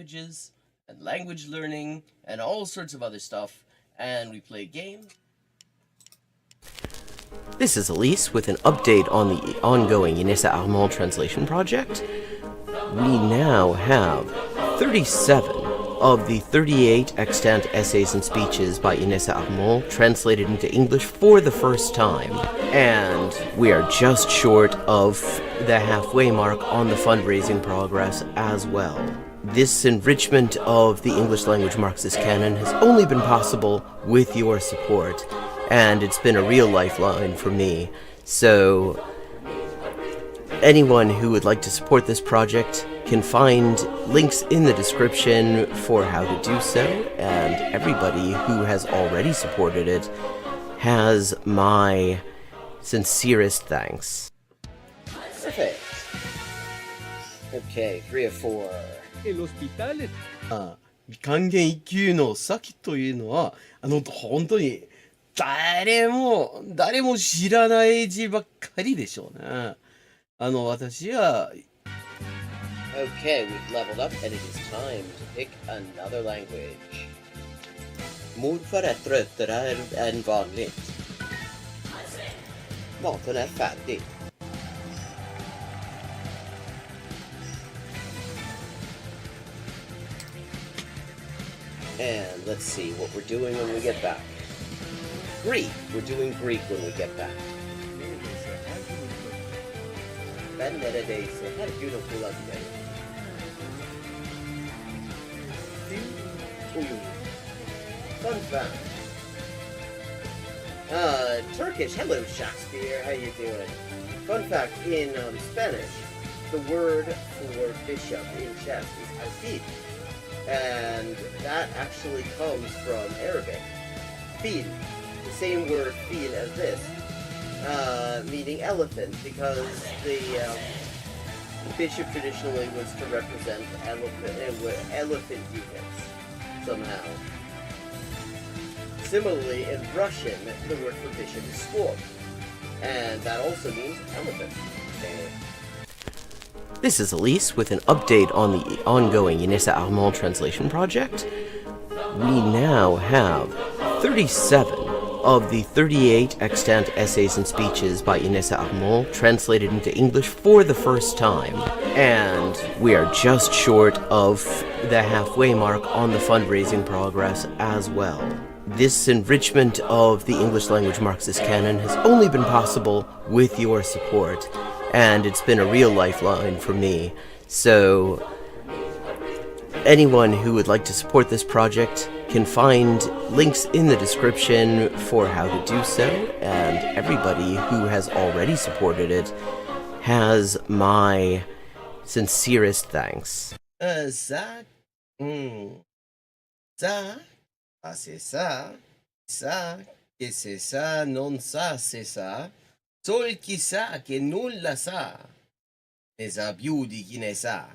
languages and language learning and all sorts of other stuff. And we play a game. This is Elise with an update on the ongoing Inessa Armand translation project. We now have 37 of the 38 extant essays and speeches by Inessa Armand translated into English for the first time. And we are just short of the halfway mark on the fundraising progress as well. This enrichment of the English language Marxist canon has only been possible with your support, and it's been a real lifeline for me. So anyone who would like to support this project can find links in the description for how to do so, and everybody who has already supported it has my sincerest thanks. Perfect. Okay, 3 of 4. El hospital. 還元一級の先というのは本当に誰も知らない字ばっかりでしょうね。私は Okay, we've leveled up and it is time to pick another language. Morfar är tröttare än vanligt. Maten är färdig. And let's see what we're doing when we get back. Greek. We're doing Greek when we get back. Ben neredeyse her gün okula giderim. Fun fact. Turkish. Hello, Shakespeare. How you doing? Fun fact, in Spanish, the word for bishop in chess is alfil. And that actually comes from Arabic. Fil. The same word fil as this. Meaning elephant, because the bishop traditionally was to represent elephant units somehow. Similarly, in Russian, the word for bishop is squab, and that also means elephant. This is Elise with an update on the ongoing Inessa Armand translation project. We now have 37 of the 38 extant essays and speeches by Inessa Armand translated into English for the first time, and we are just short of the halfway mark on the fundraising progress as well. This enrichment of the English language Marxist canon has only been possible with your support, and it's been a real lifeline for me. So anyone who would like to support this project can find links in the description for how to do so, and everybody who has already supported it has my sincerest thanks. Ça, ça, ah c'est ça, que c'est ça, non ça, c'est ça. Sol chi sa che nulla sa, ne sa più di chi ne sa.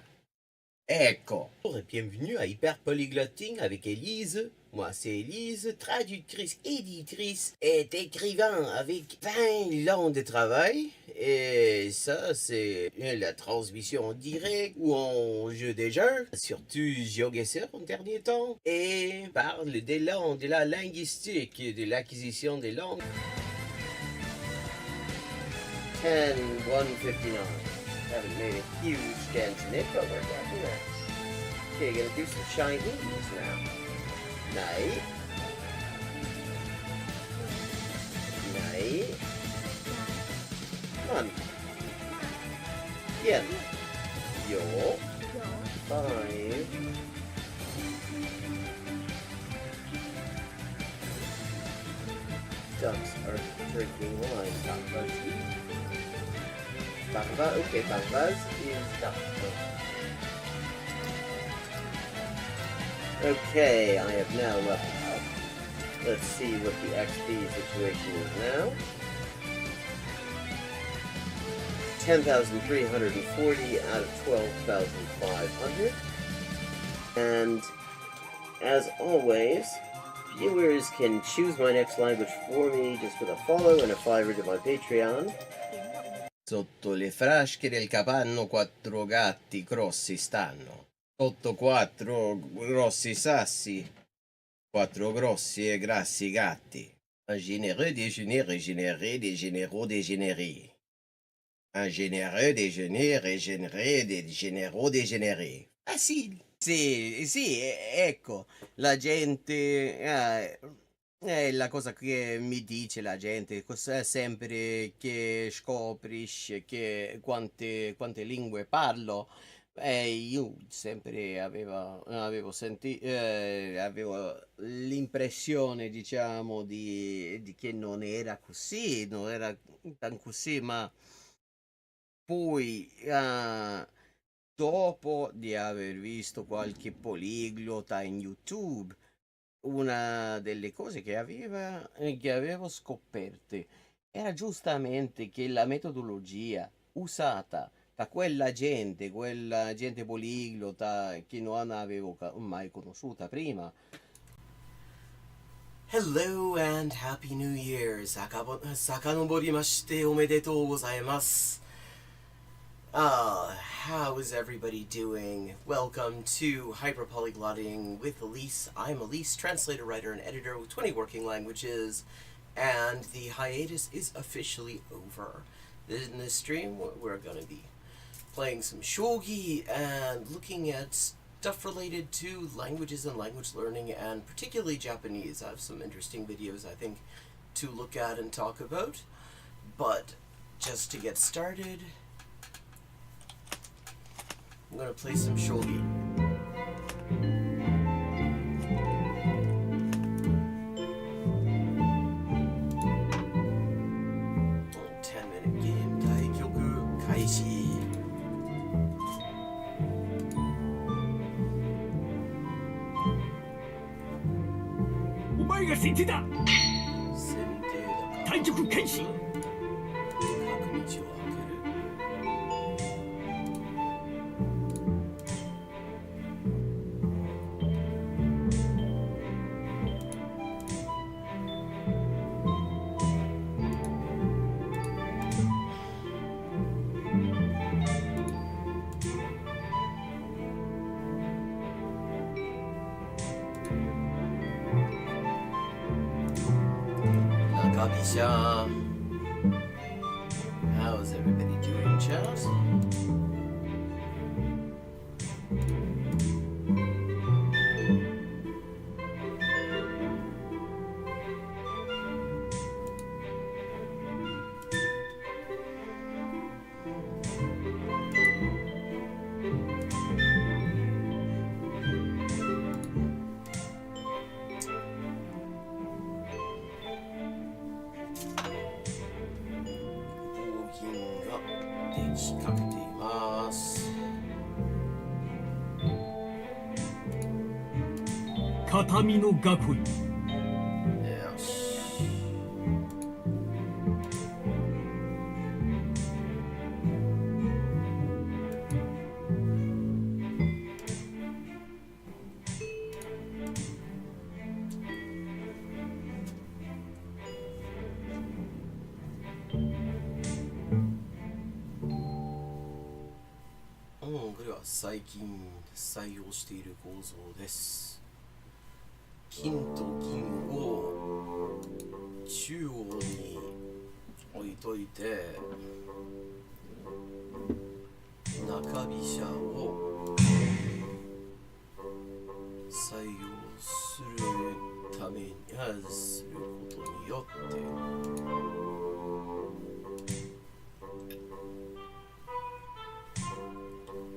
Ecco. Bonjour et bienvenue à Hyperpolyglotting avec Élise. Moi, c'est Élise, traductrice, éditrice et écrivain avec 20 ans de travail. Et ça, c'est la transmission en direct ou en jeu des jeux, surtout Shogi en dernier temps. Et parle des langues, de la linguistique, de l'acquisition des langues. 10-159. Haven't made a huge dent in it, but we're getting there. Okay, gonna do some Chinese now. Night. Night. Come on. Yen. Yo. 5. Ducks are drinking wine. Bakbaz. Bakbaz? Okay, Bakbaz is duck. Okay, I have now leveled up. Let's see what the XP situation is now. 10,340 out of 12,500. And as always, viewers can choose my next language for me just with a follow and a $5 to my Patreon. Sotto le frasche del capanno 4 gatti grossi stanno. Sotto 4 grossi sassi, 4 grossi e grassi gatti. Un généreux déjeuner régénéré des généraux dégénérés. Un généreux déjeuner régénéré des généraux dégénérés. Facile. Sì, sì, ecco, la gente, è la cosa che mi dice la gente, sempre che scoprisce che quante lingue parlo, io sempre avevo l'impressione, diciamo, di che non era così, non era tan così, ma poi, dopo di aver visto qualche poliglota in YouTube, una delle cose che avevo scoperte era giustamente che la metodologia usata da quella gente poliglota che non avevo mai conosciuta prima. Hello and Happy New Year! 遡りましておめでとうございます。How is everybody doing? Welcome to Hyperpolyglotting with Elise. I'm Elise, translator, writer, and editor with 20 working languages, and the hiatus is officially over. In this stream, we're going to be playing some Shogi and looking at stuff related to languages and language learning, and particularly Japanese. I have some interesting videos, I think, to look at and talk about. But just to get started, I'm going to play some Shogi. Oh, 10-minute game. 対局開始。お前が先手だ。先手だから対局開始。角道を開ける。中飛車。How's everybody doing, chat? Walking 片身の囲い。よし。これは最近採用している構造です。金と銀を中央に置いといて、中飛車を採用するためにすることによって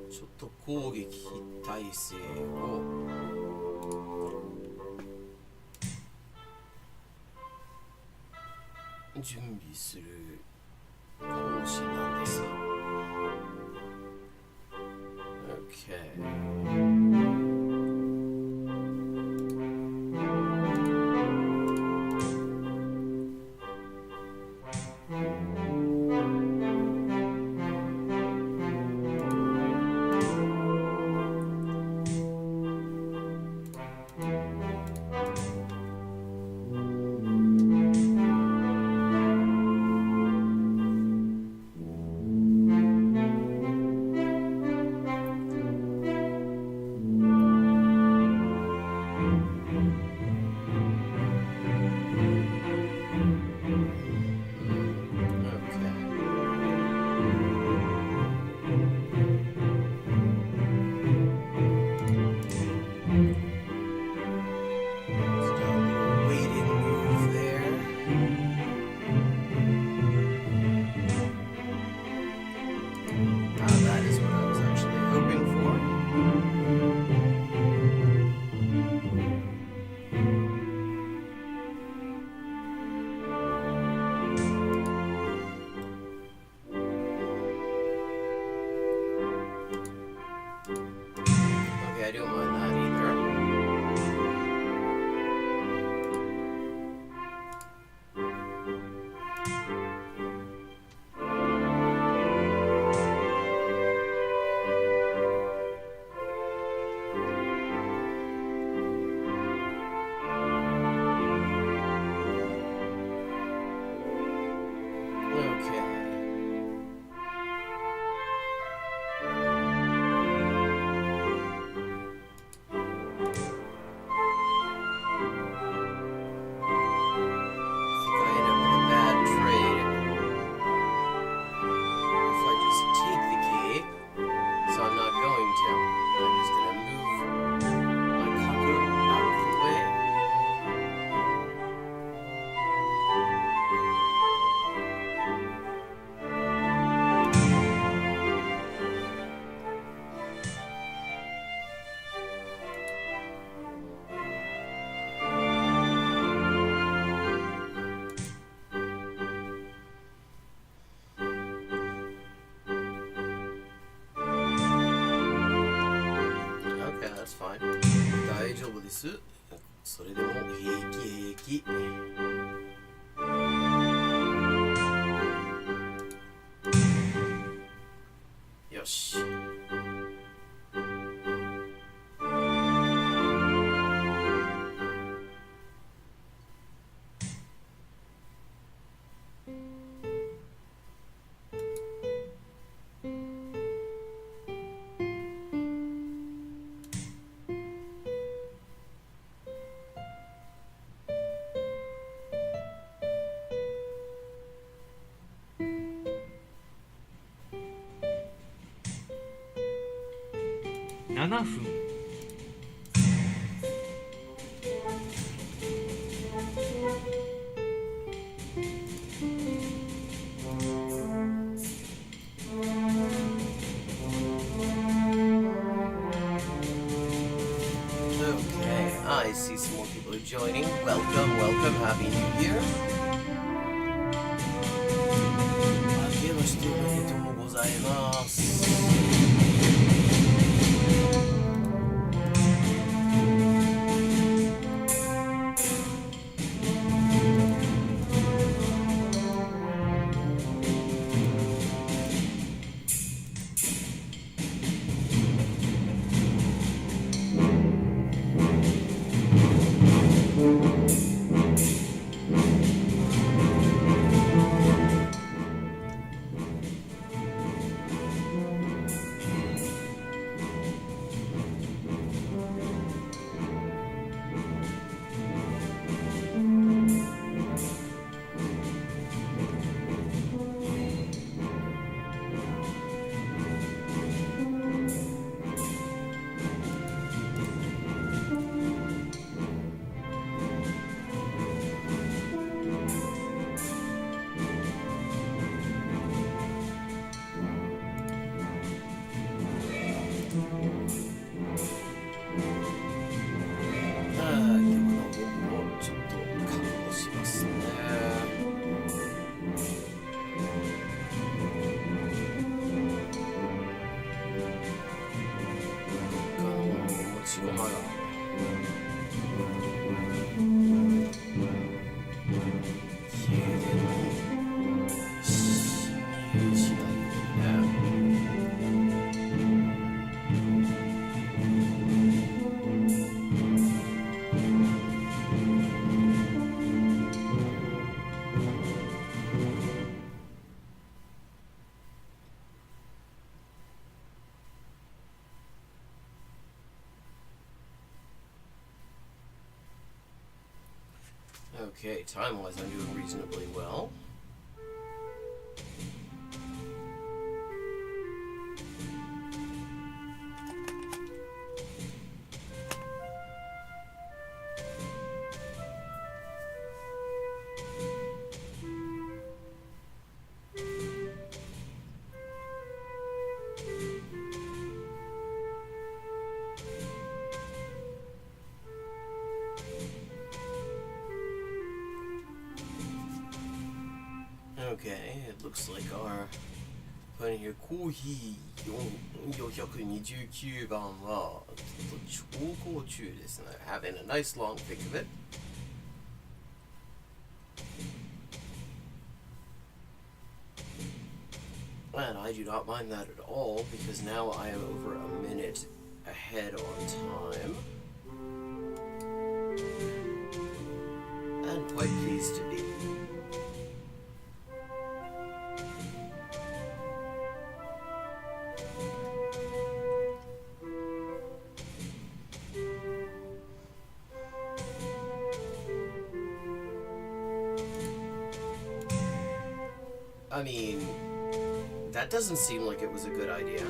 ちょっと攻撃体制を準備する方針なんです。Okay. 大丈夫です。それでも平気。よし。7分。Okay, I see some more people are joining. Welcome, Happy New Year. 明けましておめでとうございます。Okay, time-wise I'm doing reasonably well. Okay, it looks like our opponent here, コーヒー429番はちょっと長考中ですね。Having a nice long think of it. And I do not mind that at all, because now I am over a minute ahead on time. And quite pleased to be. I mean, that doesn't seem like it was a good idea.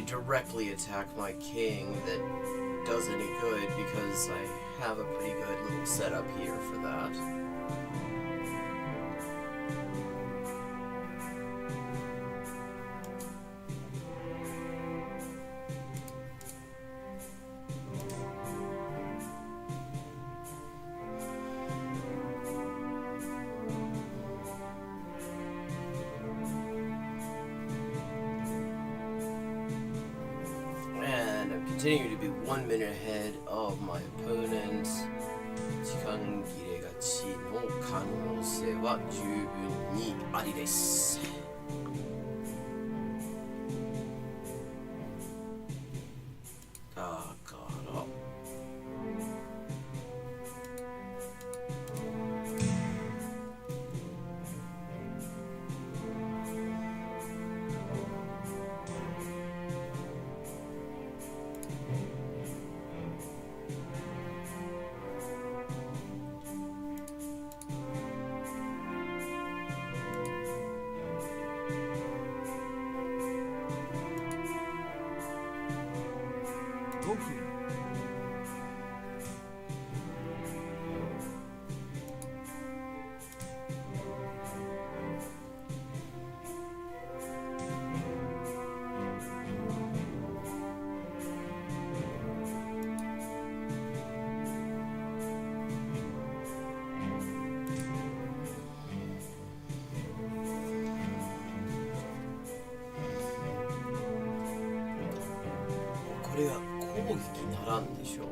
directly attack my king that does any good, because I have a pretty good little setup here for that. 'Continue to be 1 minute ahead of my opponent. 時間切れがちの可能性は十分にありです。だから5分。これは攻撃ならんでしょう。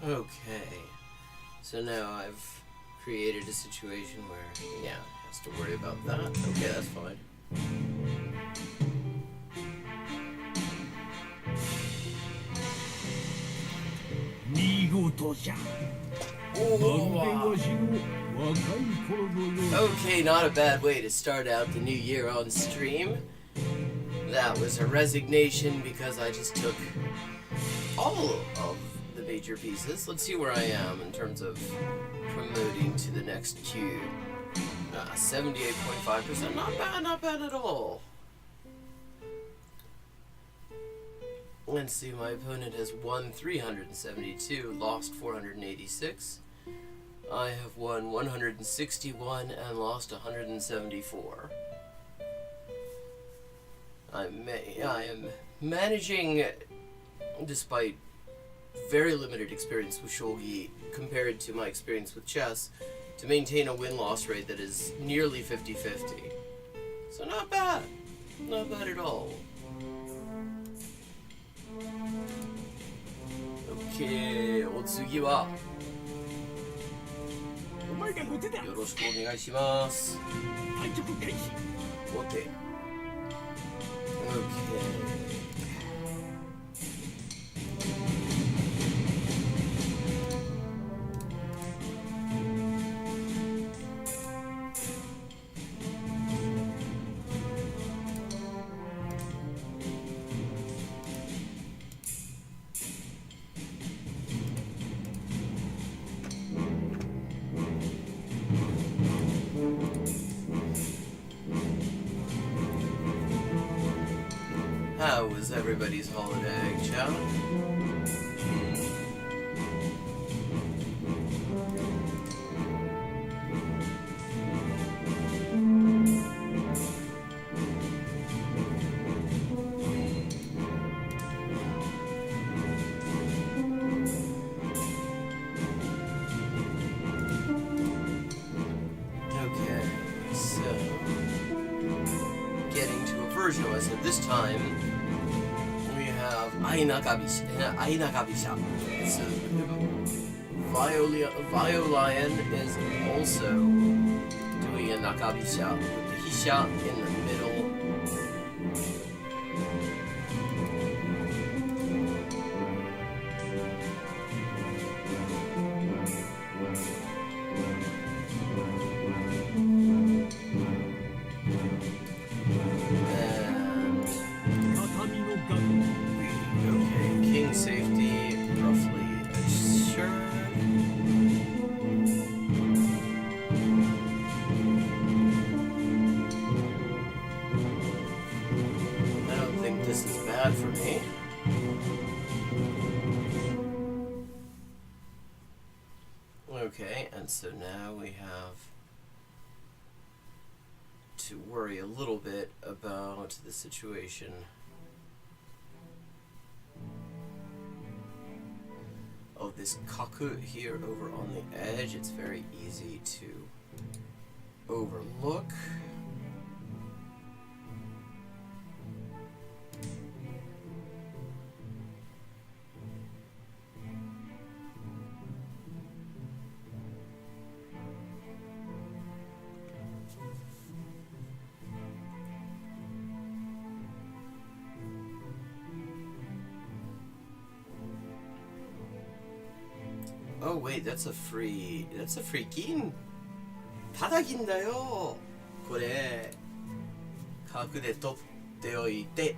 Okay, so now I've created a situation where, yeah, it has to worry about that. Okay, that's fine. Okay, not a bad way to start out the new year on stream. That was a resignation because I just took all of the major pieces. Let's see where I am in terms of promoting to the next cube. 78.5%, not bad at all. Let's see, my opponent has won 372, lost 486. I have won 161 and lost 174. I am managing, despite very limited experience with Shogi compared to my experience with chess, to maintain a win-loss rate that is nearly 50-50. So not bad at all. Okay, お次はお前が後手だ。よろしくお願いします。対局開始。 Okay. Okay. How was everybody's holiday, chat? so this time we have Ainagabisha. So Violion is also doing a Nakabisha with the Hisha in the middle. Okay, king safety, roughly assured. I don't think this is bad for me. Okay, and so now we have to worry a little bit about the situation. Of this kaku here over on the edge. It's very easy to overlook. Oh wait, that's a free kin. ただ銀だよ。これ角で取っておいて。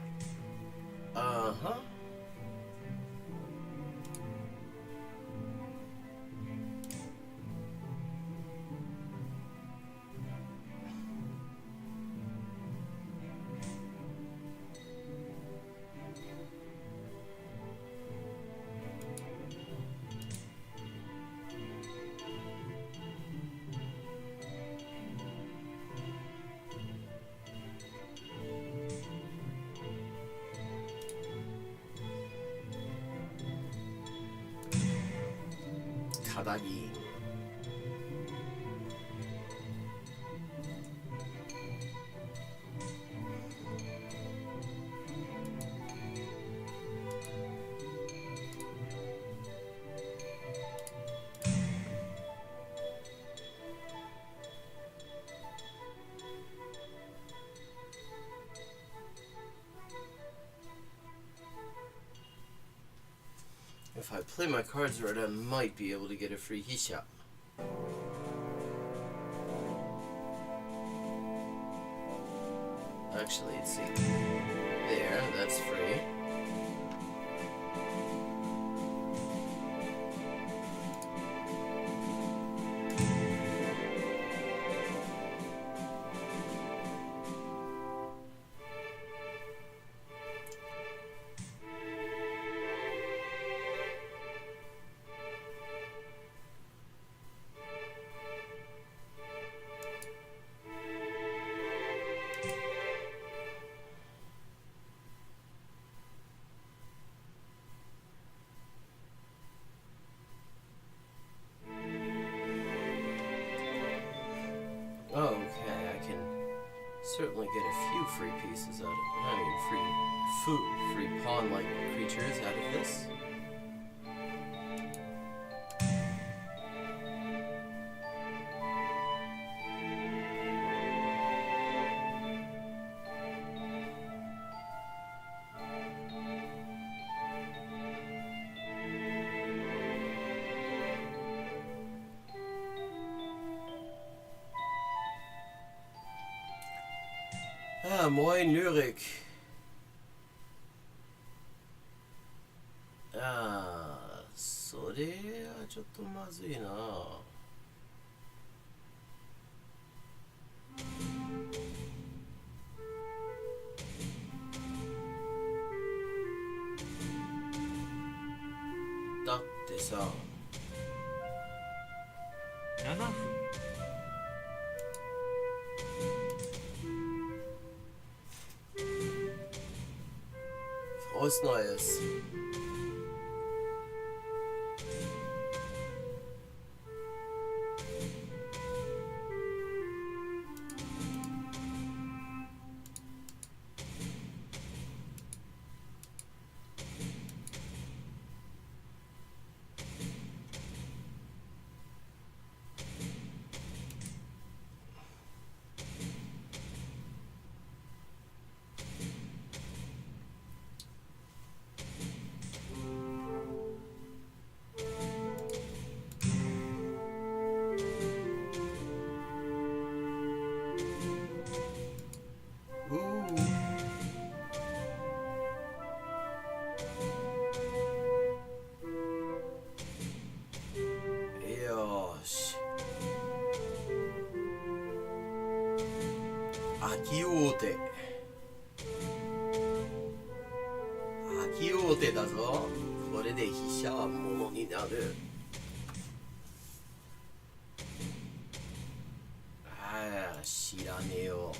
あは。ただ銀。If I play my cards right, I might be able to get a free Hisha. Actually, let's see. There, that's free. Okay, I can certainly get a few free pieces out of it. I mean, free pawn-like creatures out of this. Ah, moin Lyrik. Ah, それはちょっとまずいな。だってさ、7分 Frohes Neues. 秋大手。秋大手だぞ。これで飛車はものになる。ああ、知らねえよ。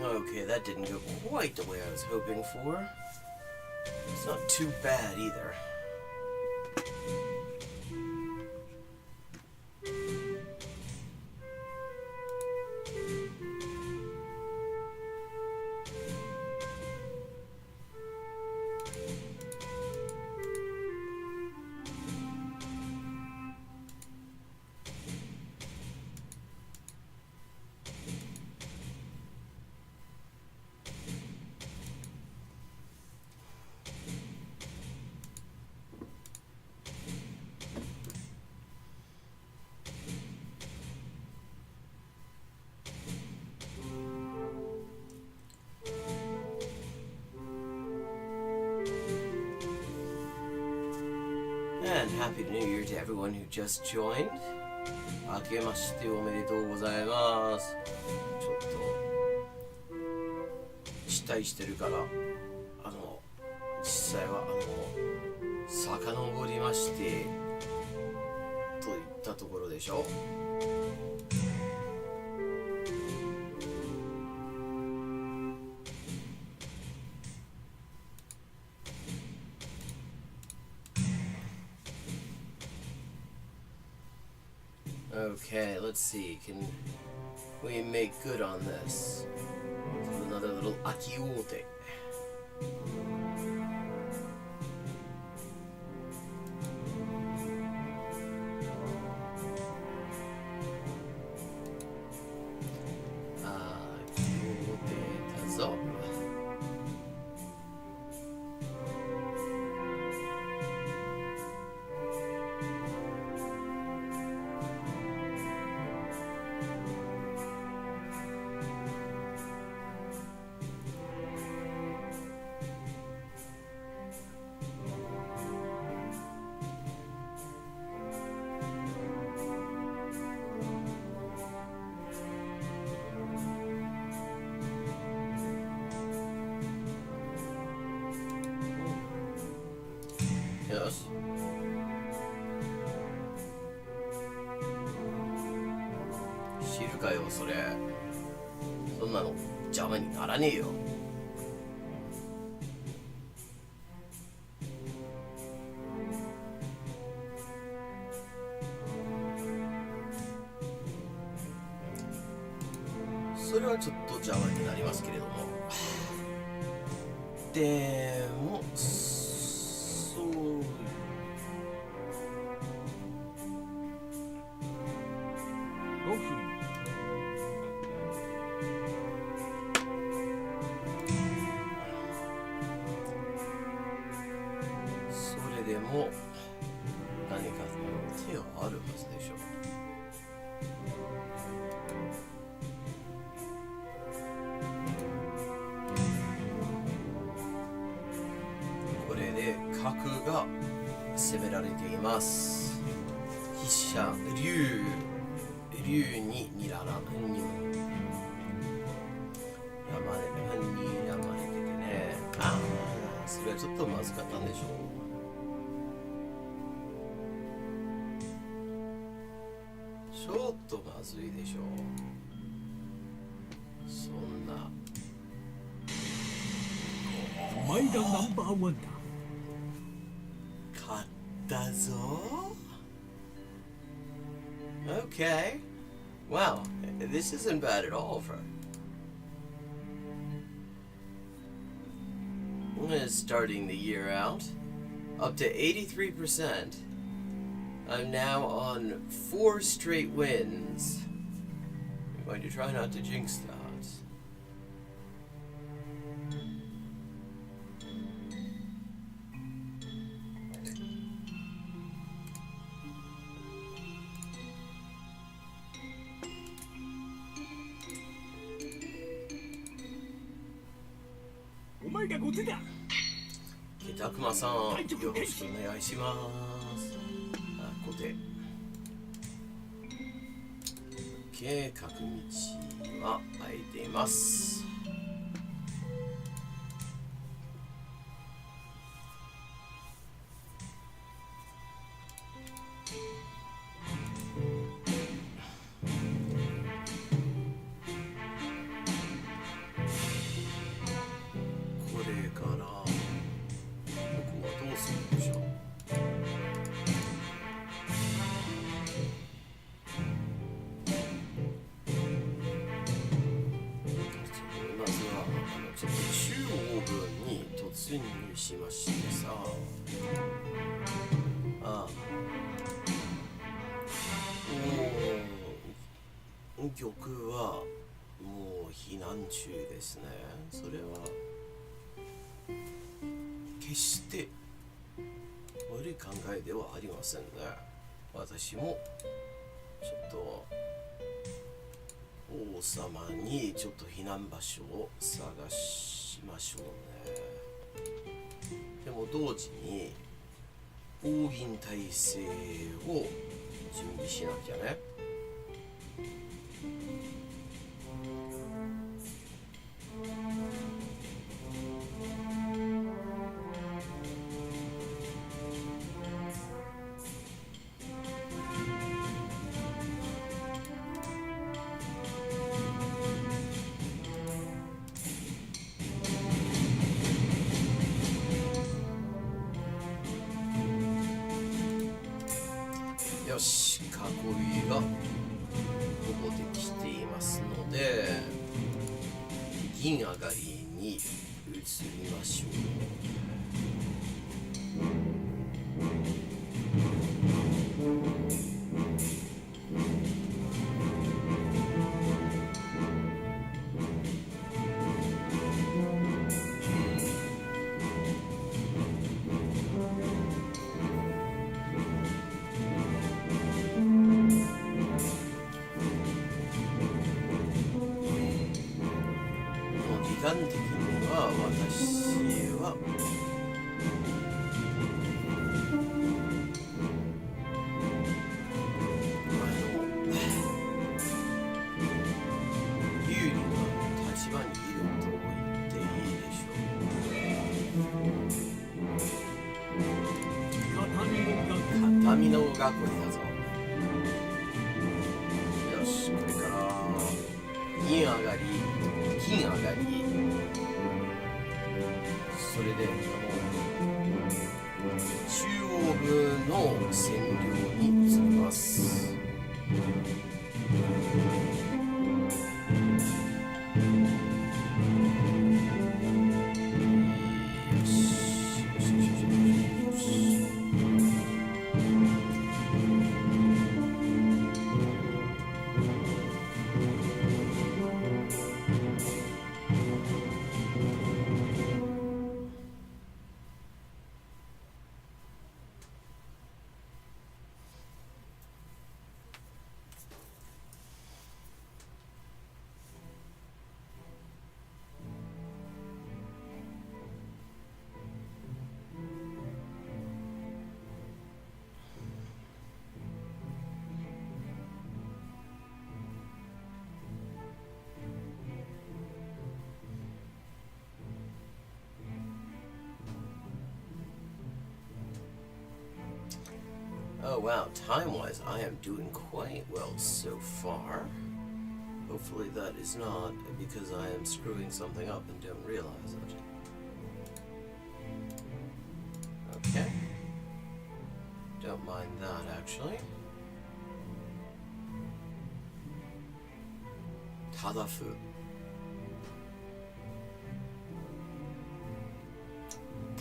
Okay, that didn't go quite the way I was hoping for. It's not too bad either. And Happy New Year to everyone who just joined. 明けましておめでとうございます。ちょっと期待してるから、実際は遡りましてといったところでしょ。Okay, let's see. Can we make good on this? Another little akiote. Akiote tazo. Yes. 知るかよそれ。そんなの邪魔にならねえよ。それはちょっと邪魔になりますけれども。でも5分。それでも何か手はあるはずでしょう。これで角が攻められています。飛車竜ににららにやまれててね。ああ、それはちょっとまずかったんでしょう。ちょっとまずいでしょう。そんなお前がナンバーワンだ。勝ったぞ。Okay. Wow, this isn't bad at all for starting the year out. Up to 83%. I'm now on 4 straight wins. I'm going to try not to jinx that.たくまさん、よろしくお願いします。あ、固定。OK、各道は空いています。しましてさあ、玉はもう避難中ですね。それは決して悪い考えではありませんね。私もちょっと王様にちょっと避難場所を探しましょうね。でも同時に応銀体制を準備しなきゃね。よし、囲いがほぼできていますので、銀上がりに移りましょう。時間的には私は有利な立場にいると言っていいでしょう。畳の学校だぞ。よし、これから銀上がり金上がり、それで中央部の占領に移ります。Oh wow, time-wise, I am doing quite well so far. Hopefully that is not because I am screwing something up and don't realize it. Okay. Don't mind that, actually. Tadafu.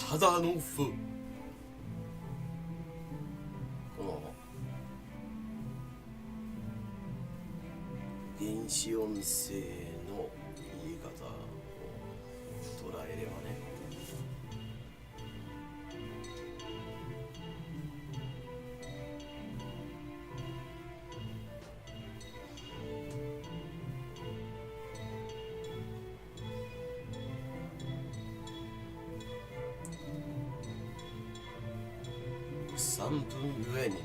ただのフ。この電子音声の言い方を捉えればね。3分上に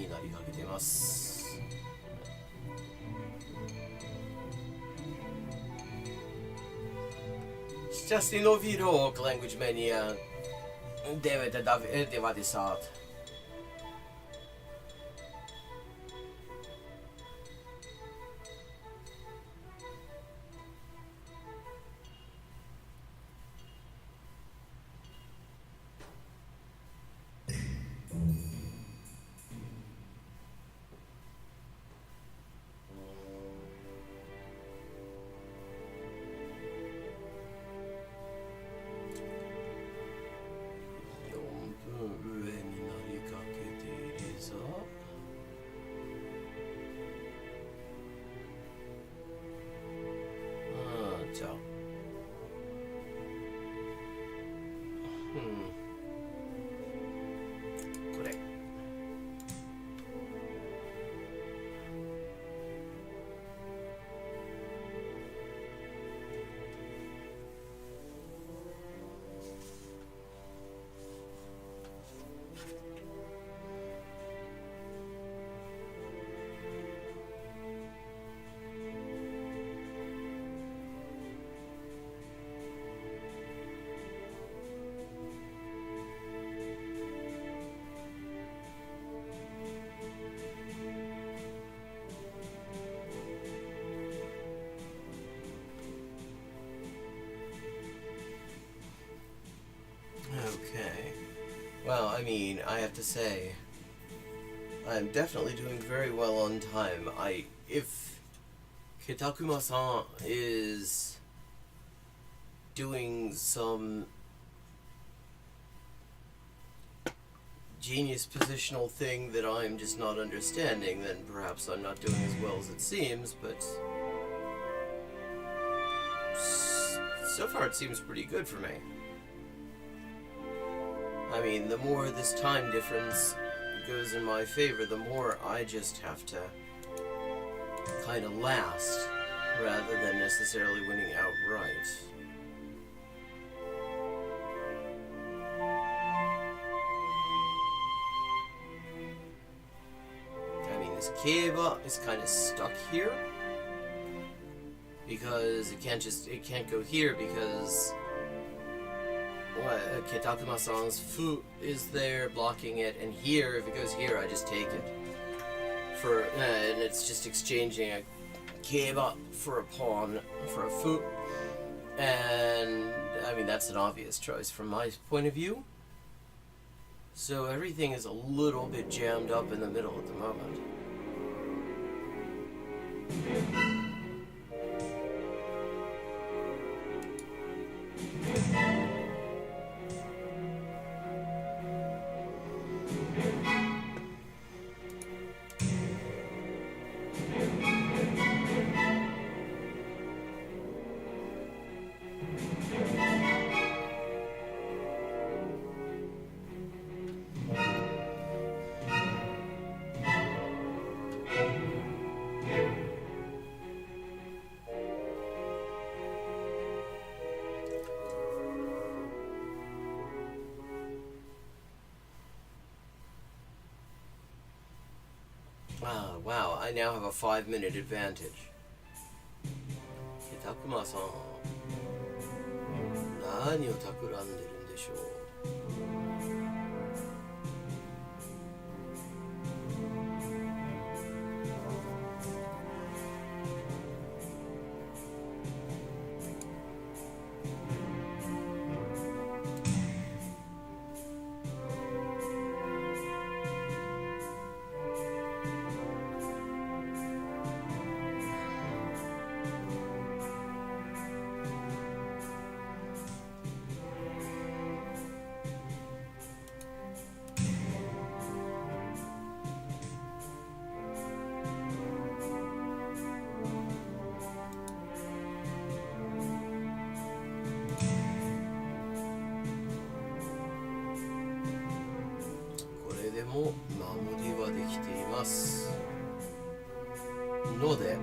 なりかけてます。Šťastný nový rok, Language Mania 90. Okay. Well, I mean, I have to say, I'm definitely doing very well on time. If Kitakuma-san is doing some genius positional thing that I'm just not understanding, then perhaps I'm not doing as well as it seems, but so far it seems pretty good for me. I mean, the more this time difference goes in my favor, the more I just have to kind of last, rather than necessarily winning outright. I mean, this Keiba is kind of stuck here, because it can't go here because Kitakuma-san's Fu is there blocking it, and here, if it goes here, I just take it. And it's just exchanging a Keiba for a pawn for a Fu. And, I mean, that's an obvious choice from my point of view. So everything is a little bit jammed up in the middle at the moment. Wow, I now have a 5-minute advantage. Kitakuma-san, 何を企んでるんでしょう。守りはできていますので、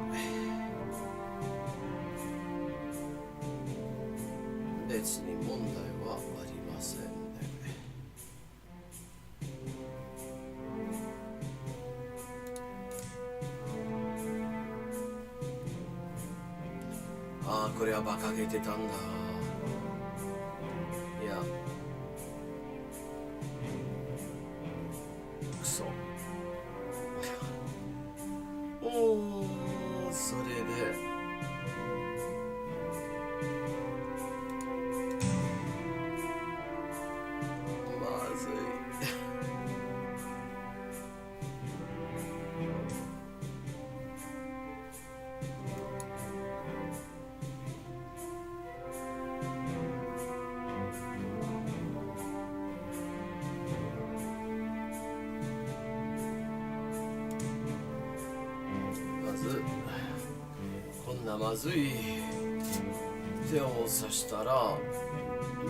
別に問題はありませんね。ああ、これは馬鹿げてたんだ。いや、クソ。それでまずい。まずこんなまずい手を刺したら、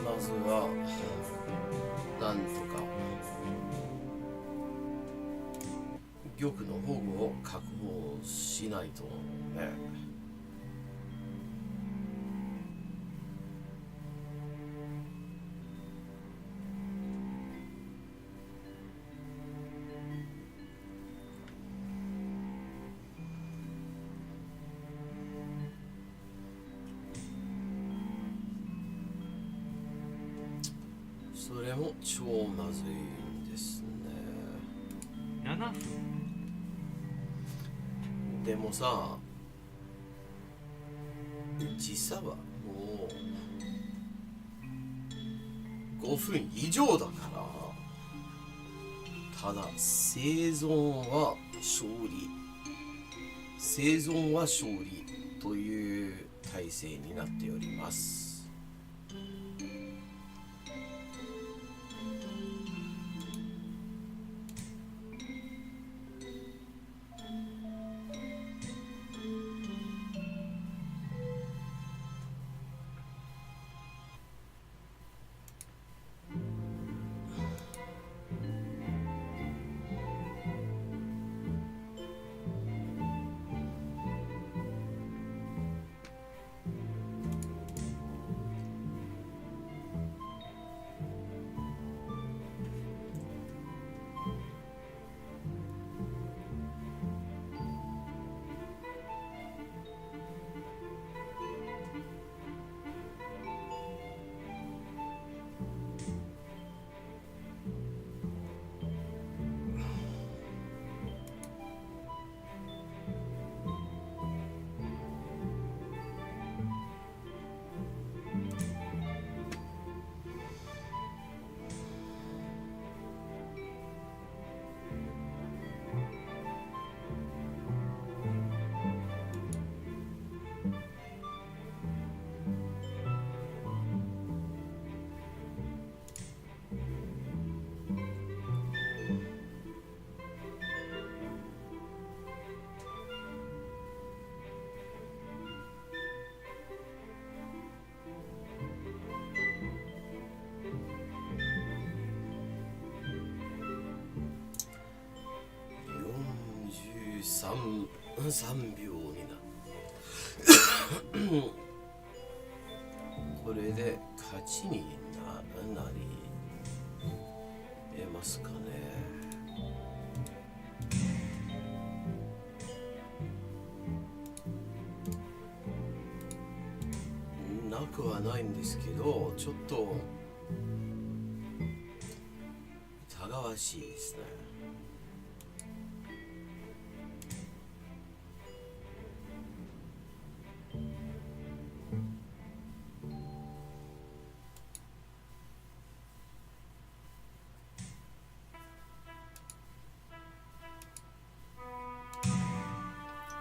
まずはなんとか玉の保護を確保しないとね。それも超まずいんですね。7分。でもさ、時差はもう5分以上だから、ただ生存は勝利、生存は勝利という体制になっております。3秒になこれで勝ちになり得ますかね。なくはないんですけど、ちょっと疑わしいですね。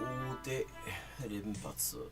大手連発。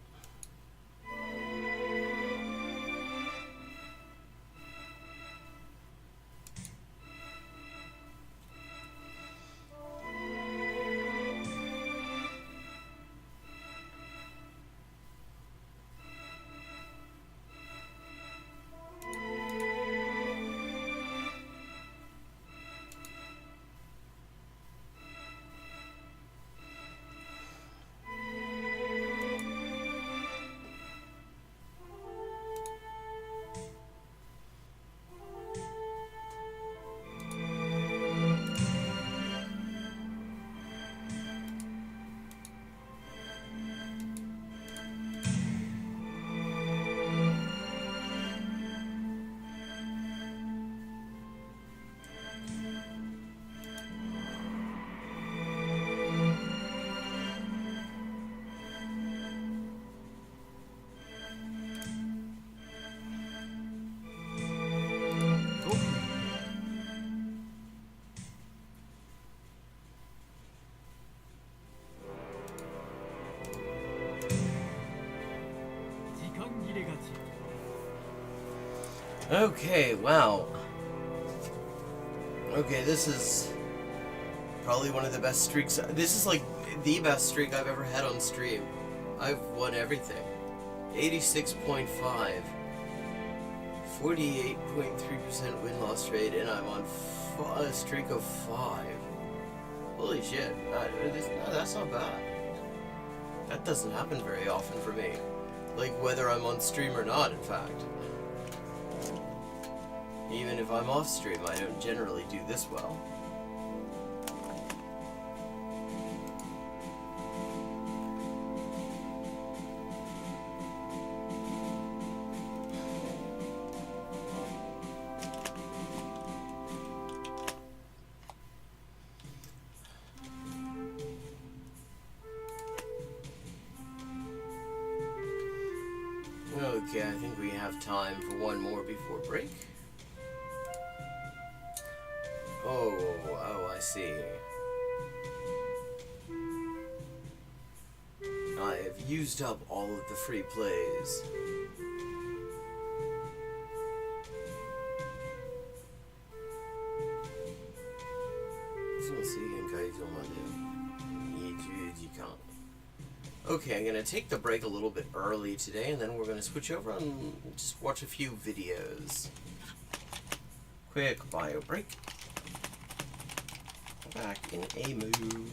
Okay, wow. Okay, this is probably one of the best streaks. This is like the best streak I've ever had on stream. I've won everything. 86.5. 48.3% win-loss rate, and I'm on a streak of 5. Holy shit. That's not bad. That doesn't happen very often for me. Like, whether I'm on stream or not, in fact. Even if I'm off stream, I don't generally do this well. Okay, I think we have time for one more before break. Oh, I see. I have used up all of the free plays. Okay, I'm gonna take the break a little bit early today, and then we're gonna switch over and just watch a few videos. Quick bio break. Back in a mood.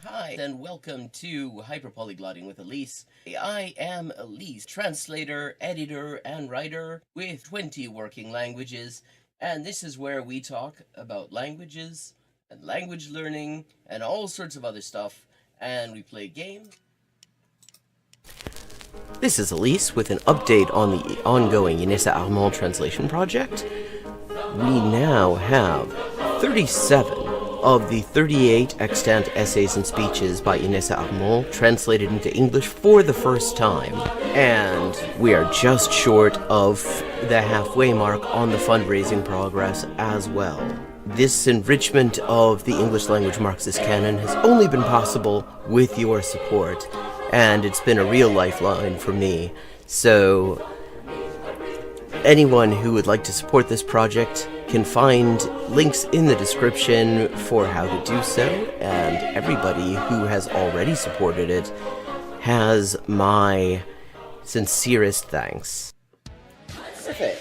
Hi, and welcome to Hyperpolyglotting with Elise. I am Elise, translator, editor, and writer with 20 working languages, and this is where we talk about languages and language learning and all sorts of other stuff, and we play games. This is Elise with an update on the ongoing Inessa Armand translation project. We now have 37 of the 38 extant essays and speeches by Inessa Armand translated into English for the first time, and we are just short of the halfway mark on the fundraising progress as well. This enrichment of the English language Marxist canon has only been possible with your support, and it's been a real lifeline for me. So anyone who would like to support this project can find links in the description for how to do so, and everybody who has already supported it has my sincerest thanks. Perfect.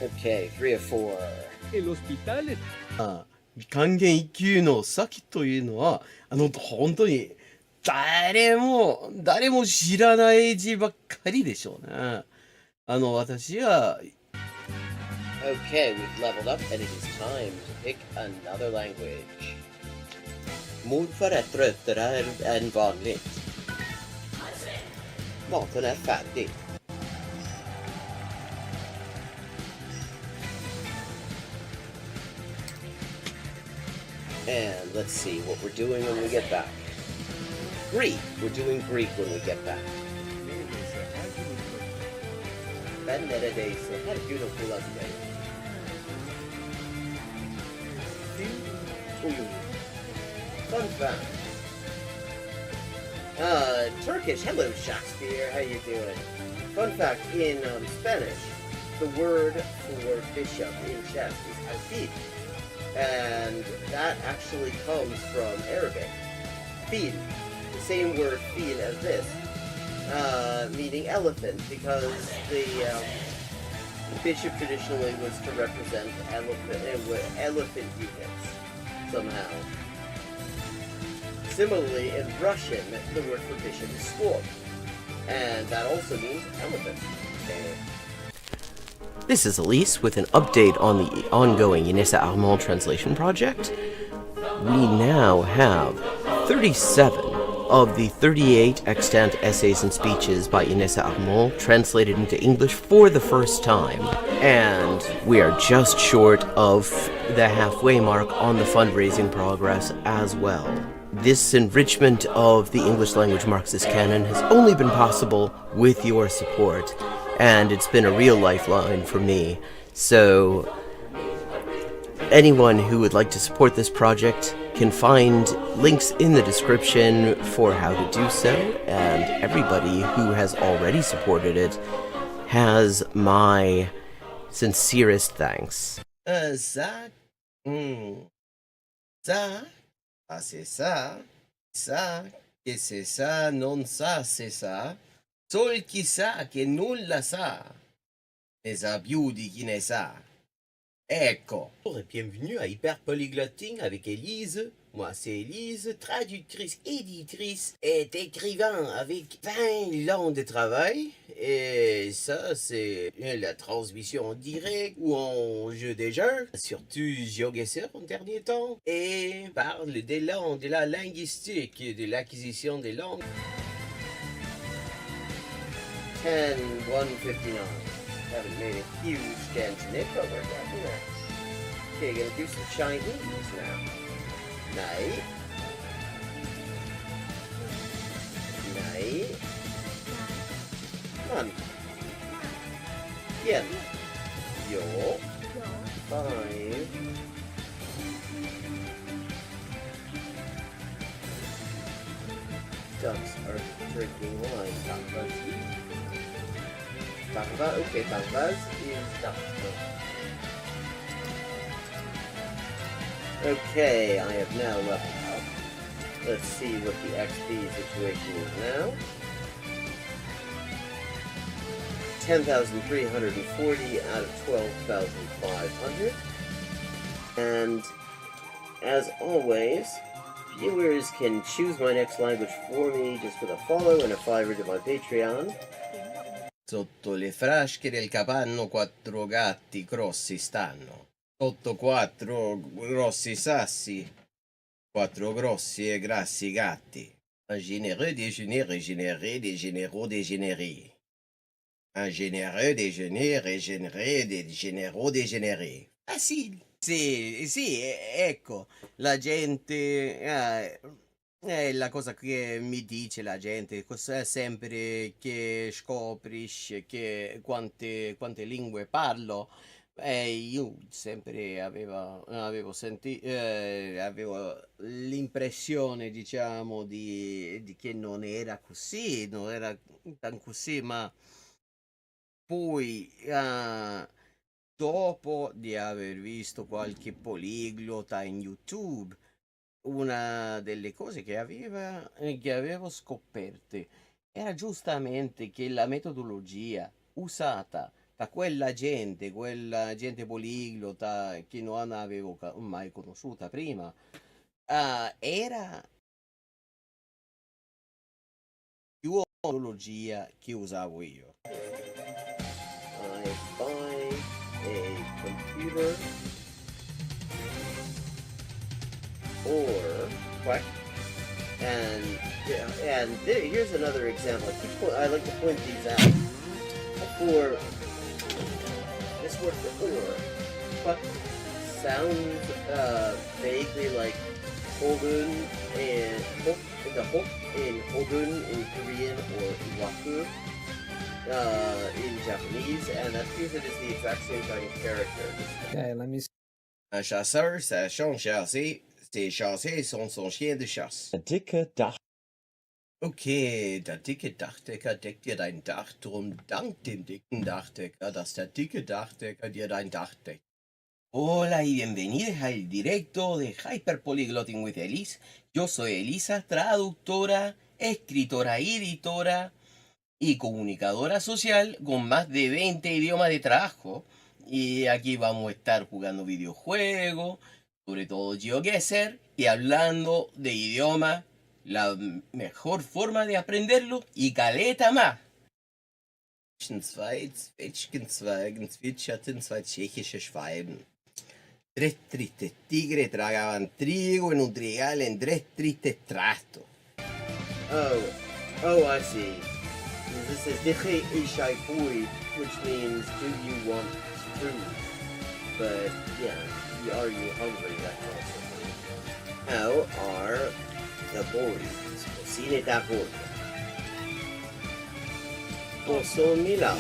Okay, 3 of 4. 還元1級の先というのは本当に誰も知らない字ばっかりでしょうね。私は Okay, we've leveled up, and it is time to pick another language. Morfar är tröttare än vanligt. Maten är färdig. And let's see what we're doing when we get back. Greek. We're doing Greek when we get back. Ben neredeyse her gün okula giderim. Fun fact. Turkish. Hello, Shakespeare. How you doing? Fun fact, in Spanish, the word for bishop in chess is alfil. And that actually comes from Arabic. Fil. The same word fil as this. Meaning elephant, because the bishop traditionally was to represent elephant units somehow. Similarly, in Russian, the word for bishop is sword, and that also means elephant. Okay. This is Elise with an update on the ongoing Inessa Armand translation project. We now have 37 of the 38 extant essays and speeches by Inessa Armand translated into English for the first time, and we are just short of the halfway mark on the fundraising progress as well. This enrichment of the English language Marxist canon has only been possible with your support, and it's been a real lifeline for me. So anyone who would like to support this project can find links in the description for how to do so, and everybody who has already supported it has my sincerest thanks. Ça. Ça. Ah, c'est ça. Ça. Che c'est ça, non sa, c'est ça. Sol chi sa che nulla sa. Ne sa più di chi ne sa. Ecco. Bonjour et bienvenue à Hyper Polyglotting avec Élise. Moi, c'est Élise, traductrice, éditrice et écrivain avec 20 ans de travail. Et ça, c'est la transmission en direct ou en jeu des jeux. Surtout Shogi en dernier temps. Et parle des langues, de la linguistique, de l'acquisition des langues. 10-159. Haven't made a huge dent in it, but we're getting there. Okay, gonna do some Chinese now. Night. Night. Come on. Bien. Yo. 5. Ducks are drinking wine. Banglas. Banglas? Okay, Banglas is duck. Okay, I have now leveled up. Let's see what the XP situation is now. 10,340 out of 12,500. And as always, viewers can choose my next language for me just with a follow and a $5 to my Patreon. Sotto le frasche del capanno 4 gatti grossi stanno. Sotto 4 grossi sassi, 4 grossi e grassi gatti. Un généreux déjeuner régénéré des généraux dégénérés. Un généreux déjeuner régénéré des généraux dégénérés. Facile. Sì, ecco, la gente... è la cosa che mi dice la gente, sempre che scoprisce che quante lingue parlo. Io sempre avevo l'impressione, diciamo, di che non era così, non era tan così, ma poi dopo di aver visto qualche poliglota in YouTube, una delle cose che avevo scoperte era giustamente che la metodologia usata da quella gente poliglota che non avevo mai conosciuta prima, era più metodologia che usavo io. I buy a computer or what? Here's another example. I like to point these out. For this word for or, but sounds vaguely like Hogun and the hok in Hogun in Korean or Waku in Japanese, and that usually is the exact same kind of character. Okay, let me see. Un chasseur sachant chasser, ses chassés sont son chien de chasse. Der dicke Dach. Okay, der dicke Dachdecker deckt dir dein Dach, drum dank dem dicken Dachdecker, dass der dicke Dachdecker dir dein Dach deckt. Hola y bienvenidos al directo de Hyper Polyglotting with Elise. Yo soy Elisa, traductora, escritora y editora y comunicadora social con más de 20 idiomas de trabajo. Y aquí vamos a estar jugando videojuegos, sobre todo GeoGuessr, y hablando de idioma, la mejor forma de aprenderlo y caleta más. Zwei Zwetschgenzweigen zwitscherten zwei tschechische Schwalben. Tres tristes tigres tragaban trigo en un trigal en tres tristes trastos. Oh, I see. This is Diche Ishai Pui, which means do you want food? But yeah, are you hungry? That kind of thing. How are the boys? Cocine da boya. Posso Milao.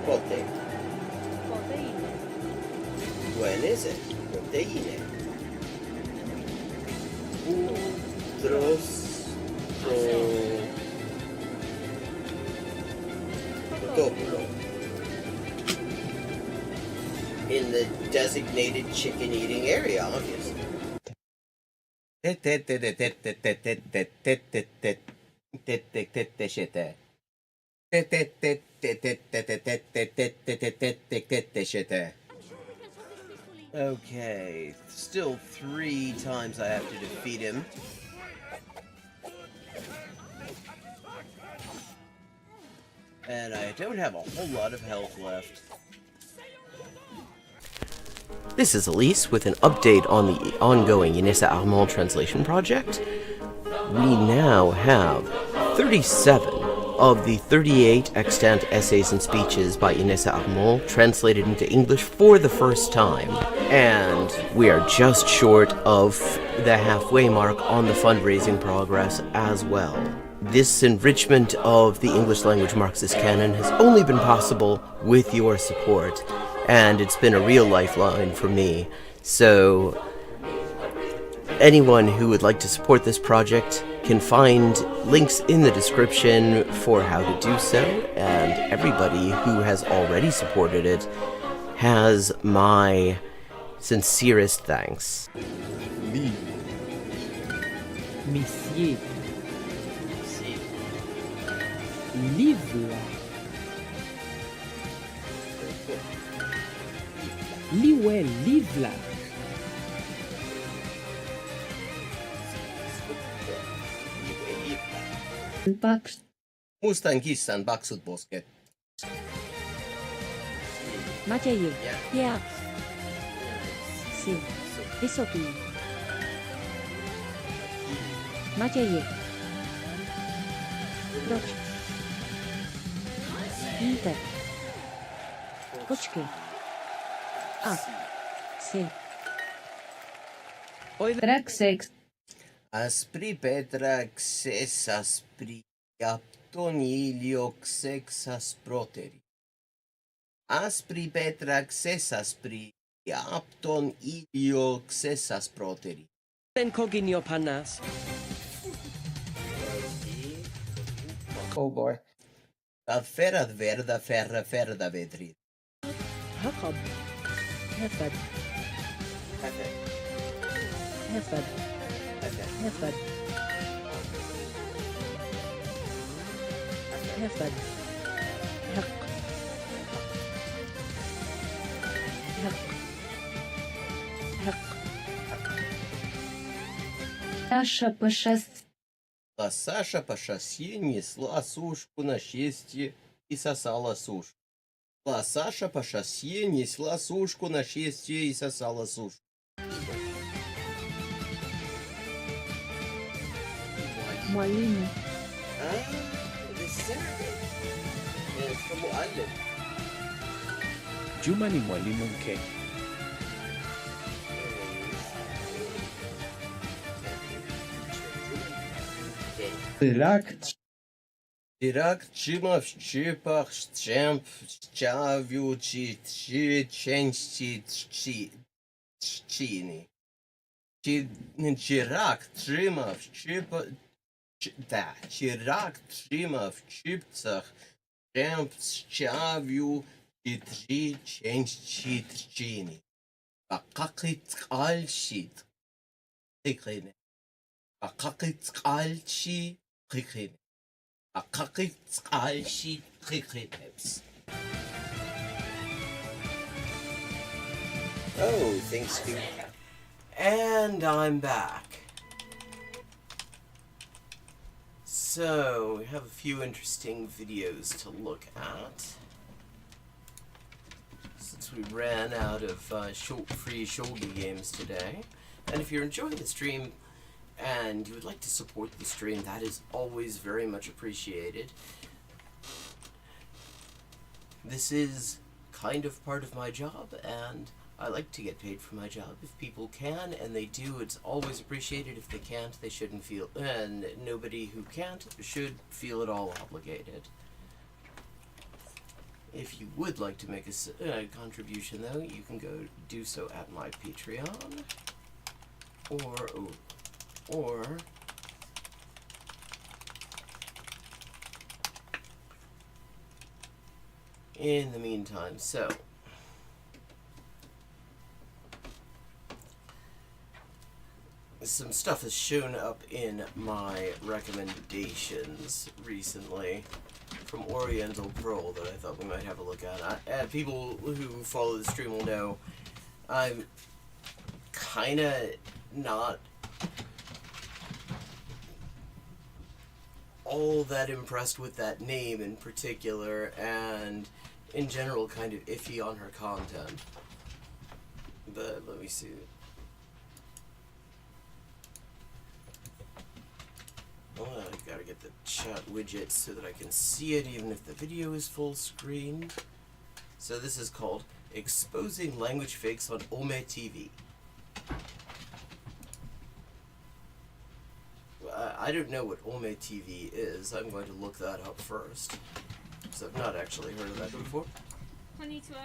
Pote. Due. Proteínese. Proteíne. Protopulo. In the designated chicken eating area, obviously. Okay, still 3 times I have to defeat him. And I don't have a whole lot of health left. This is Elise with an update on the ongoing Inessa Armand translation project. We now have 37 of the 38 extant essays and speeches by Inessa Armand translated into English for the first time. And we are just short of the halfway mark on the fundraising progress as well. This enrichment of the English language Marxist canon has only been possible with your support, and it's been a real lifeline for me. So anyone who would like to support this project can find links in the description for how to do so, and everybody who has already supported it has my sincerest thanks. Messieurs, livre. Liwe, livre. Paks. Mustan kissan paksut posket. Matěji, já. Si, vysoký. Matěji. Proč? Víte. Počkej. A. Si. Track 6. Aspri petraxes aspri apton ilioxexas proteri. Aspri petraxes aspri apton ilioxexas proteri. Ten koginio panas. Oh boy. Ferrat verda ferda vedri. Hakab. Hefed. Hefed. Hefed. Hefed. Haq. Haq. Haq. Саша по шоссе. А Саша по шоссе несла сушку на счастье и сосала сушку. А Саша по шоссе несла сушку на счастье и сосала сушку. Mwalimu. The Saturday. And it's from Mu'allim. Juma ni mwalimu mke. Ирак чима в чипах чемп чавю ченчи чини. Чирак чима в чипа да, чирак чима в чипцах чемп чавю ченчи чини. Какит альшит. Хикрине. Какит альши хикрине. Oh, thanks to... And I'm back. So, we have a few interesting videos to look at. Since we ran out of free Shogi games today. And if you're enjoying the stream, and you would like to support the stream, that is always very much appreciated. This is kind of part of my job, and I like to get paid for my job. If people can, and they do, it's always appreciated. If they can't, they shouldn't feel, and nobody who can't should feel at all obligated. If you would like to make a contribution, though, you can go do so at my Patreon, or in the meantime, so some stuff has shown up in my recommendations recently from Oriental Pearl that I thought we might have a look at. People who follow the stream will know I'm kind of not all that impressed with that name in particular, and in general kind of iffy on her content. But let me see. Oh, I gotta get the chat widget so that I can see it even if the video is full screen. So this is called Exposing Language Fakes on Ome TV. I don't know what Ome TV is. I'm going to look that up first, because I've not actually heard of that before. Konnichiwa.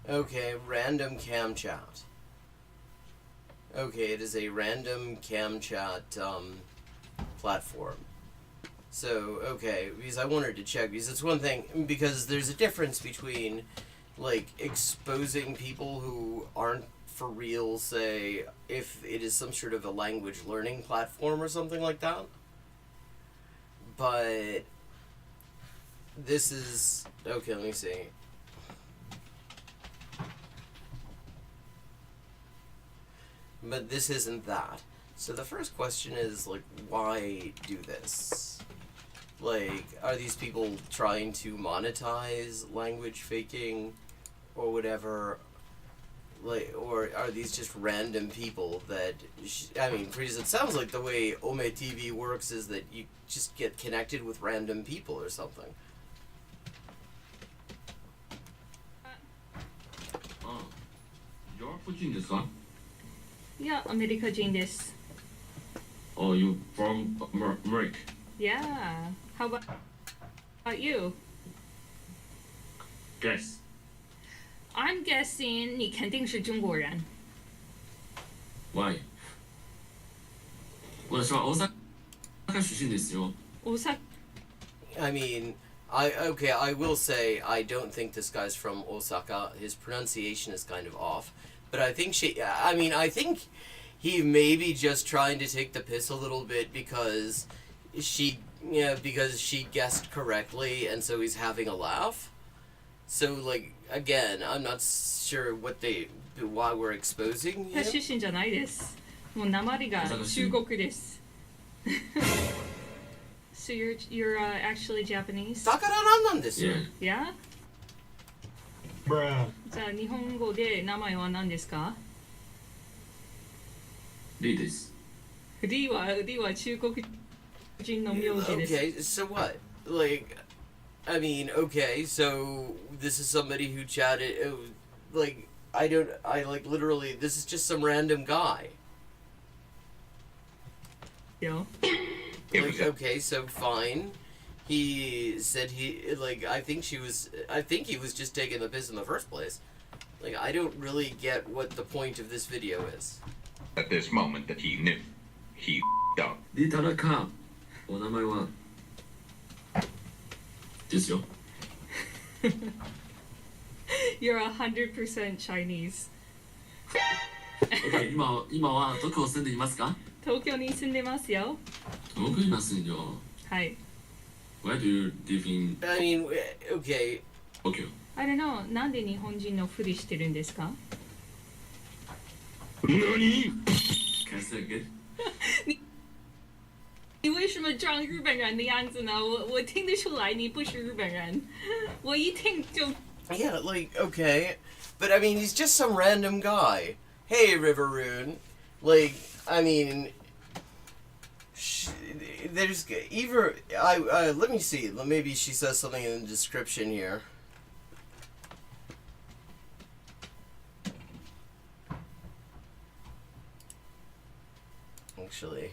Okay, random cam chat. Okay, it is a random cam chat platform. So, okay, because I wanted to check, because it's one thing, because there's a difference between, like, exposing people who aren't for real, say, if it is some sort of a language learning platform or something like that. But this is, okay, let me see. But this isn't that. So the first question is, like, why do this? Like, are these people trying to monetize language faking or whatever? Like, or are these just random people that, I mean, because it sounds like the way Ome TV works is that you just get connected with random people or something. You're Fujin desu ka? Yeah, America Jane desu. Oh, you from America? Yeah. How about you? Guess. I'm guessing 你肯定是中国人。 Why? 私は大阪出身ですよ。大阪 I mean, I will say I don't think this guy's from Osaka. His pronunciation is kind of off. But I think I think he may be just trying to take the piss a little bit because she guessed correctly, and so he's having a laugh. So, like, again, I'm not sure why we're exposing him. 出身じゃないです。もう訛りが中国です。So you're actually Japanese? だからなんなんですよ。 Yeah. Yeah? じゃあ日本語で名前は何ですか？リーです。リは中国人の名字です。 Okay, so what? Like, I mean, okay, so this is somebody who chatted, like, literally, this is just some random guy. よ。 Like, okay, so fine. He said I think he was just taking the piss in the first place. Like, I don't really get what the point of this video is. At this moment that he knew, he up. で、田中、お名前はですよ。You're 100% Chinese. Okay, 今はどこを住んでいますか？東京に住んでますよ。どこにいますんよ。はい。Where do you live in I mean, okay. Tokyo? I don't know. なんで日本人のふりしてるんですか？ NANI? Can I say again? 你为什么装日本人的样子呢？我听得出来你不是日本人，我一听就 Yeah, like, okay. But, I mean, he's just some random guy. Hey, Riveroon. Like, I mean, there's either let me see. Maybe she says something in the description here. Actually,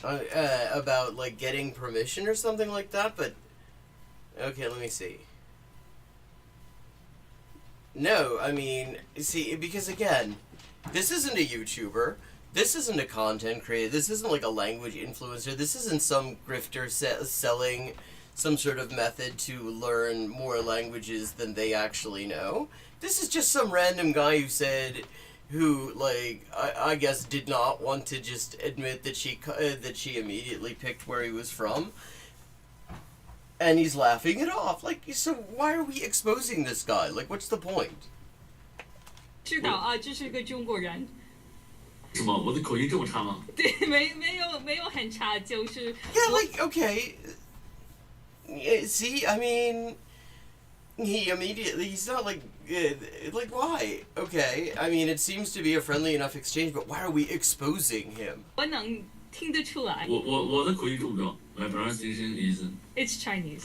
about like getting permission or something like that, but okay, let me see. No, I mean, see, because again, this isn't a YouTuber, this isn't a content creator, this isn't like a language influencer, this isn't some grifter selling some sort of method to learn more languages than they actually know. This is just some random guy who like I guess did not want to just admit that she immediately picked where he was from, and he's laughing it off. Like, so why are we exposing this guy? Like, what's the point? 知道啊，这是个中国人。什么？我的口音这么差吗？对，没有很差，就是。Yeah, like okay. Yeah, see, I mean, he's not like why? Okay, I mean, it seems to be a friendly enough exchange, but why are we exposing him? 我能听得出来。我的口音重不重？My pronunciation is. It's Chinese.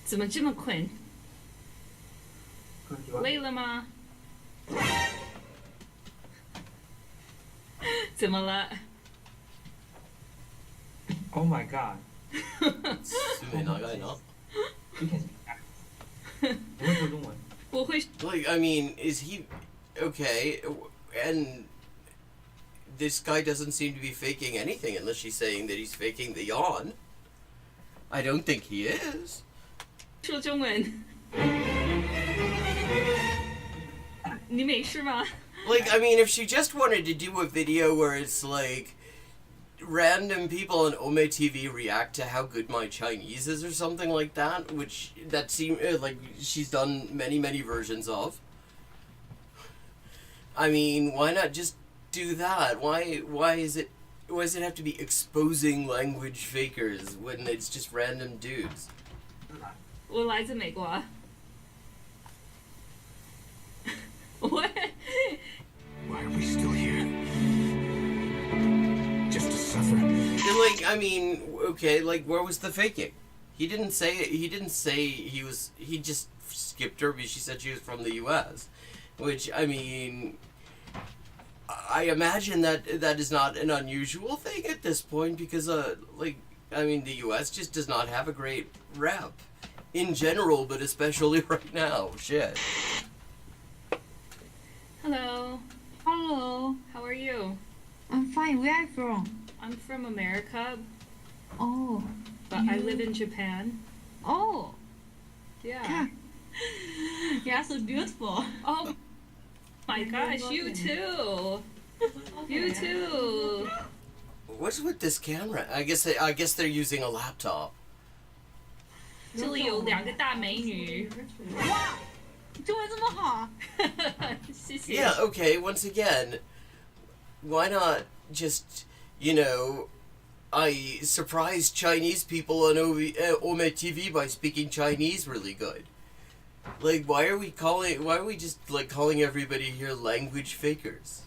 怎么这么困？累了吗？怎么了？ Oh my god. 是没哪个呢？ You can speak. 我会说中文。我会。 Like, I mean, is he okay? And this guy doesn't seem to be faking anything unless she's saying that he's faking the yawn. I don't think he is. 说中文。你没事吗？ Like, I mean, if she just wanted to do a video where it's like random people on Ome TV react to how good my Chinese is or something like that, which that seems like she's done many versions of. I mean, why not just do that? Why does it have to be exposing language fakers when it's just random dudes? 我来自美国。What? Why are we still here? Just to suffer? Like, I mean, okay, like, where was the faking? He didn't say he was, he just skipped her because she said she was from the US. Which, I mean, I imagine that is not an unusual thing at this point because, like, I mean, the US just does not have a great rep. In general, but especially right now. Shit. Hello. Hello. How are you? I'm fine. Where are you from? I'm from America, Oh. but I live in Japan. Oh. Yeah. You're so beautiful. Oh my gosh, you too. You too. What's with this camera? I guess they're using a laptop. 这里有2个大美女。哇，你中文这么好。谢谢。 Yeah, okay, once again, why not just, you know, I surprise Chinese people on Ome TV by speaking Chinese really good. Like, why are we just, like, calling everybody here language fakers?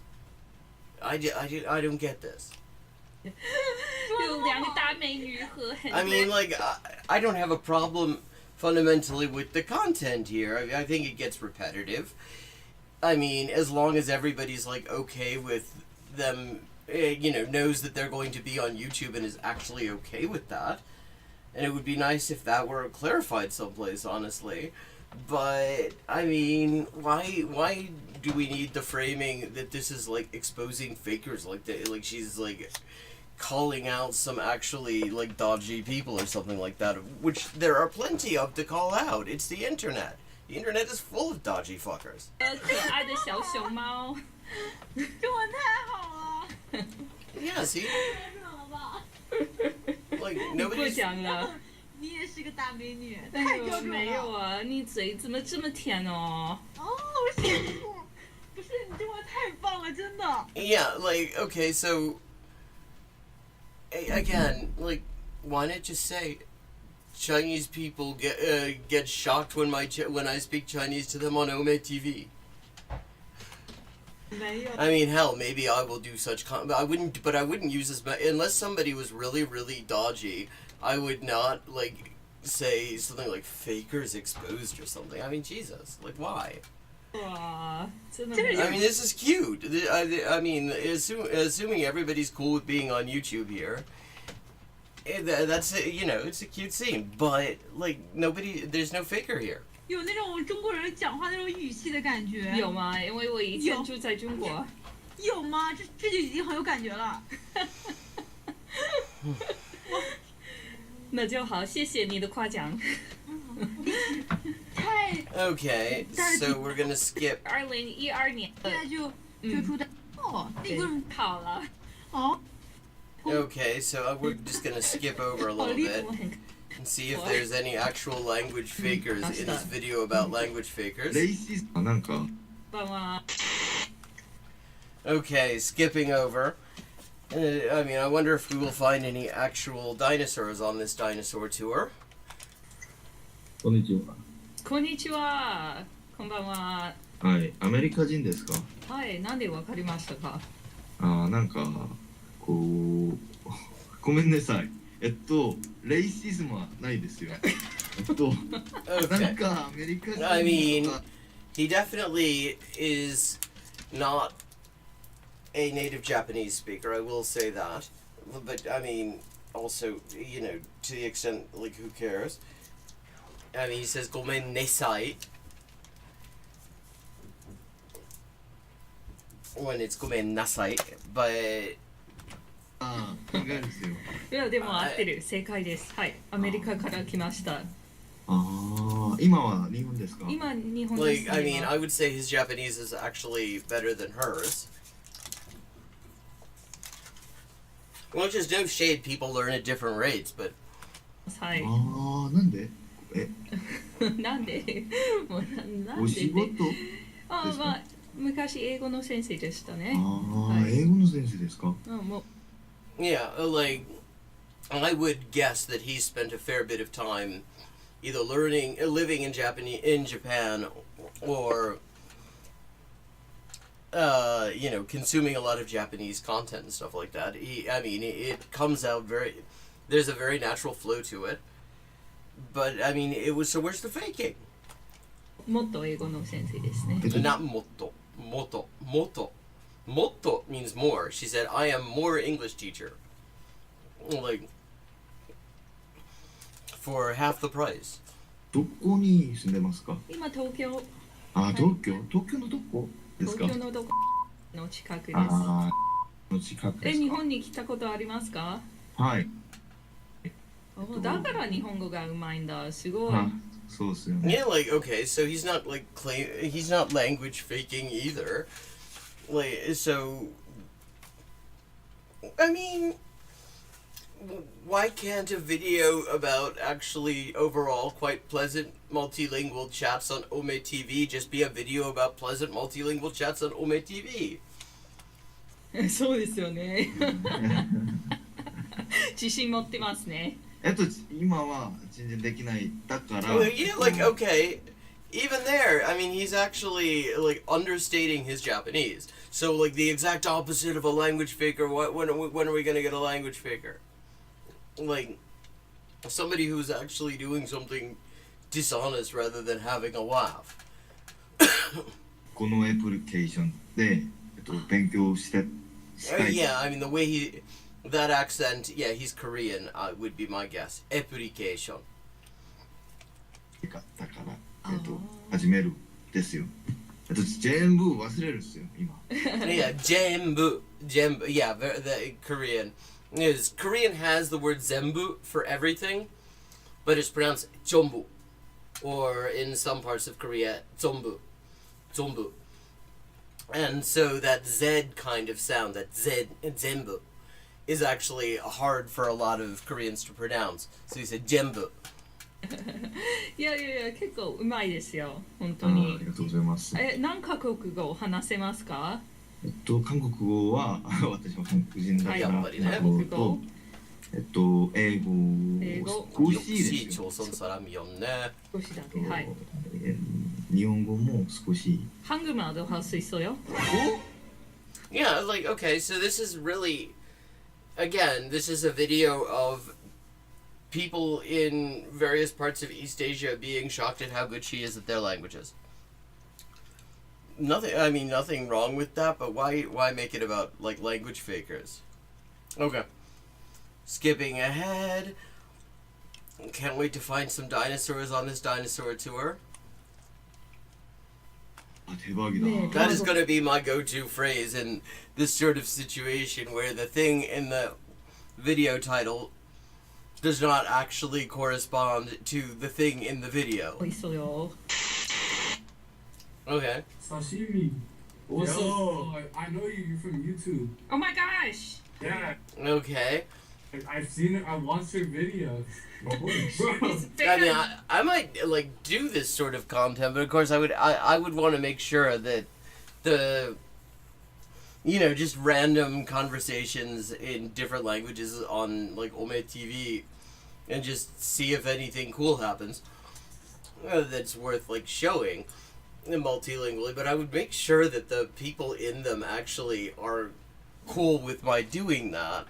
I don't get this. 有2个大美女和很。 I mean, like, I don't have a problem fundamentally with the content here. I think it gets repetitive. I mean, as long as everybody's, like, okay with them, you know, knows that they're going to be on YouTube and is actually okay with that. And it would be nice if that were clarified someplace, honestly. But, I mean, why do we need the framing that this is, like, exposing fakers like that? Like, she's, like, calling out some actually, like, dodgy people or something like that, which there are plenty of to call out. It's the internet. The internet is full of dodgy fuckers. 可爱的小熊猫。中文太好了。 Yeah, see? 好吧。 Like, 你过 nobody's... 奖了。你也是个大美女，哎太标准了。没有啊，你嘴怎么这么甜哦？哦，我写错。不是，你中文太棒了，真的。 Yeah, like, okay, so... Again, like, why not just say Chinese people get shocked when I speak Chinese to them on Ome TV? 没有。 I mean, hell, maybe I will do such but I wouldn't use this unless somebody was really dodgy. I would not, like, say something like fakers exposed or something. I mean, Jesus, like, why? 哇，真的。I mean, this is cute. I mean, assuming everybody's cool with being on YouTube here, that's it's a cute scene. But like there's no faker here. 有那种中国人讲话那种语气的感觉。有吗？因为我以前住在中国。有吗？这就已经很有感觉了。那就好，谢谢你的夸奖。太 Okay, so we're gonna skip. 2012年。现在就出的哦，那个好了。哦。Okay, so we're just gonna skip over a little bit and see if there's any actual language fakers in this video about language fakers. なんか。こんばんは。Okay, skipping over. I mean, I wonder if we will find any actual dinosaurs on this dinosaur tour. こんにちは。こんにちは。こんばんは。はい、アメリカ人ですか？はい、なんでわかりましたか？なんかこうごめんなさい。レイシズムはないですよ。なんかアメリカ人 I mean, he definitely is not a native Japanese speaker, I will say that. But, I mean, also, to the extent, like, who cares? I mean, he says, gomen nesai. When it's gomen nasai, but... 意外ですよ。いや、でも合ってる。正解です。はい。アメリカから来ました。今は日本ですか？今、日本です。Like, I mean, I would say his Japanese is actually better than hers. Well, just no shade, people learn at different rates, but... はい。なんで？なんでもうなんでお仕事まあ、昔英語の先生でしたね。英語の先生ですか？もう Yeah, like, I would guess that he spent a fair bit of time either living in Japan, or, consuming a lot of Japanese content and stuff like that. It comes out there's a very natural flow to it. But, I mean, so where's the faking? もっと英語の先生ですね。 Not motto. Motto means more. She said, I am more English teacher. Like, for half the price. どこに住んでますか？今、東京。東京のどこですか？東京のどこの近くです。の近くですか？日本に来たことありますか？はい。だから日本語がうまいんだ。すごい。そうですよね。Yeah, like, okay, so he's not, like, he's not language faking either. Like, so, I mean, why can't a video about actually overall quite pleasant multilingual chats on Ome TV just be a video about pleasant multilingual chats on Ome TV? そうですよね。自信持ってますね。今は全然できないだから。Yeah, like, okay. Even there, I mean, he's actually, like, understating his Japanese. So, like, the exact opposite of a language faker. When are we gonna get a language faker? Like, somebody who's actually doing something dishonest rather than having a laugh. このアプリケーションで、勉強したい。Yeah, I mean, the way that accent, yeah, he's Korean, would be my guess. Application. だから始めるですよ。全部忘れるっすよ今。Yeah, Jenbu. Yeah, the Korean has the word zenbu for everything, but it's pronounced jombu, or in some parts of Korea, zombu. And so that Z kind of sound, that Z, zenbu, is actually hard for a lot of Koreans to pronounce. So he said jembu. いや結構うまいですよ本当に。ありがとうございます。何カ国語話せますか？韓国語は私は韓国人だから。やっぱりね。英語少しですよ。少しだけ。はい。日本語も少し。ハングマードハウス있어요? Yeah, like, okay, so this is really, again, this is a video of people in various parts of East Asia being shocked at how good she is at their languages. nothing wrong with that, but why make it about, like, language fakers? Okay. Skipping ahead. Can't wait to find some dinosaurs on this dinosaur tour. あ、手羽木だ。 That is going to be my go-to phrase in this sort of situation where the thing in the video title does not actually correspond to the thing in the video. 美味しそうよ。 Okay. Sashimi. What's up? I know you. You're from YouTube. Oh my gosh! Yeah. Okay. I've seen it. I watched your video. Bro. I mean, I might like do this sort of content, but of course I would want to make sure that the just random conversations in different languages on like Ome TV, and just see if anything cool happens that's worth like showing multilingually. But I would make sure that the people in them actually are cool with my doing that.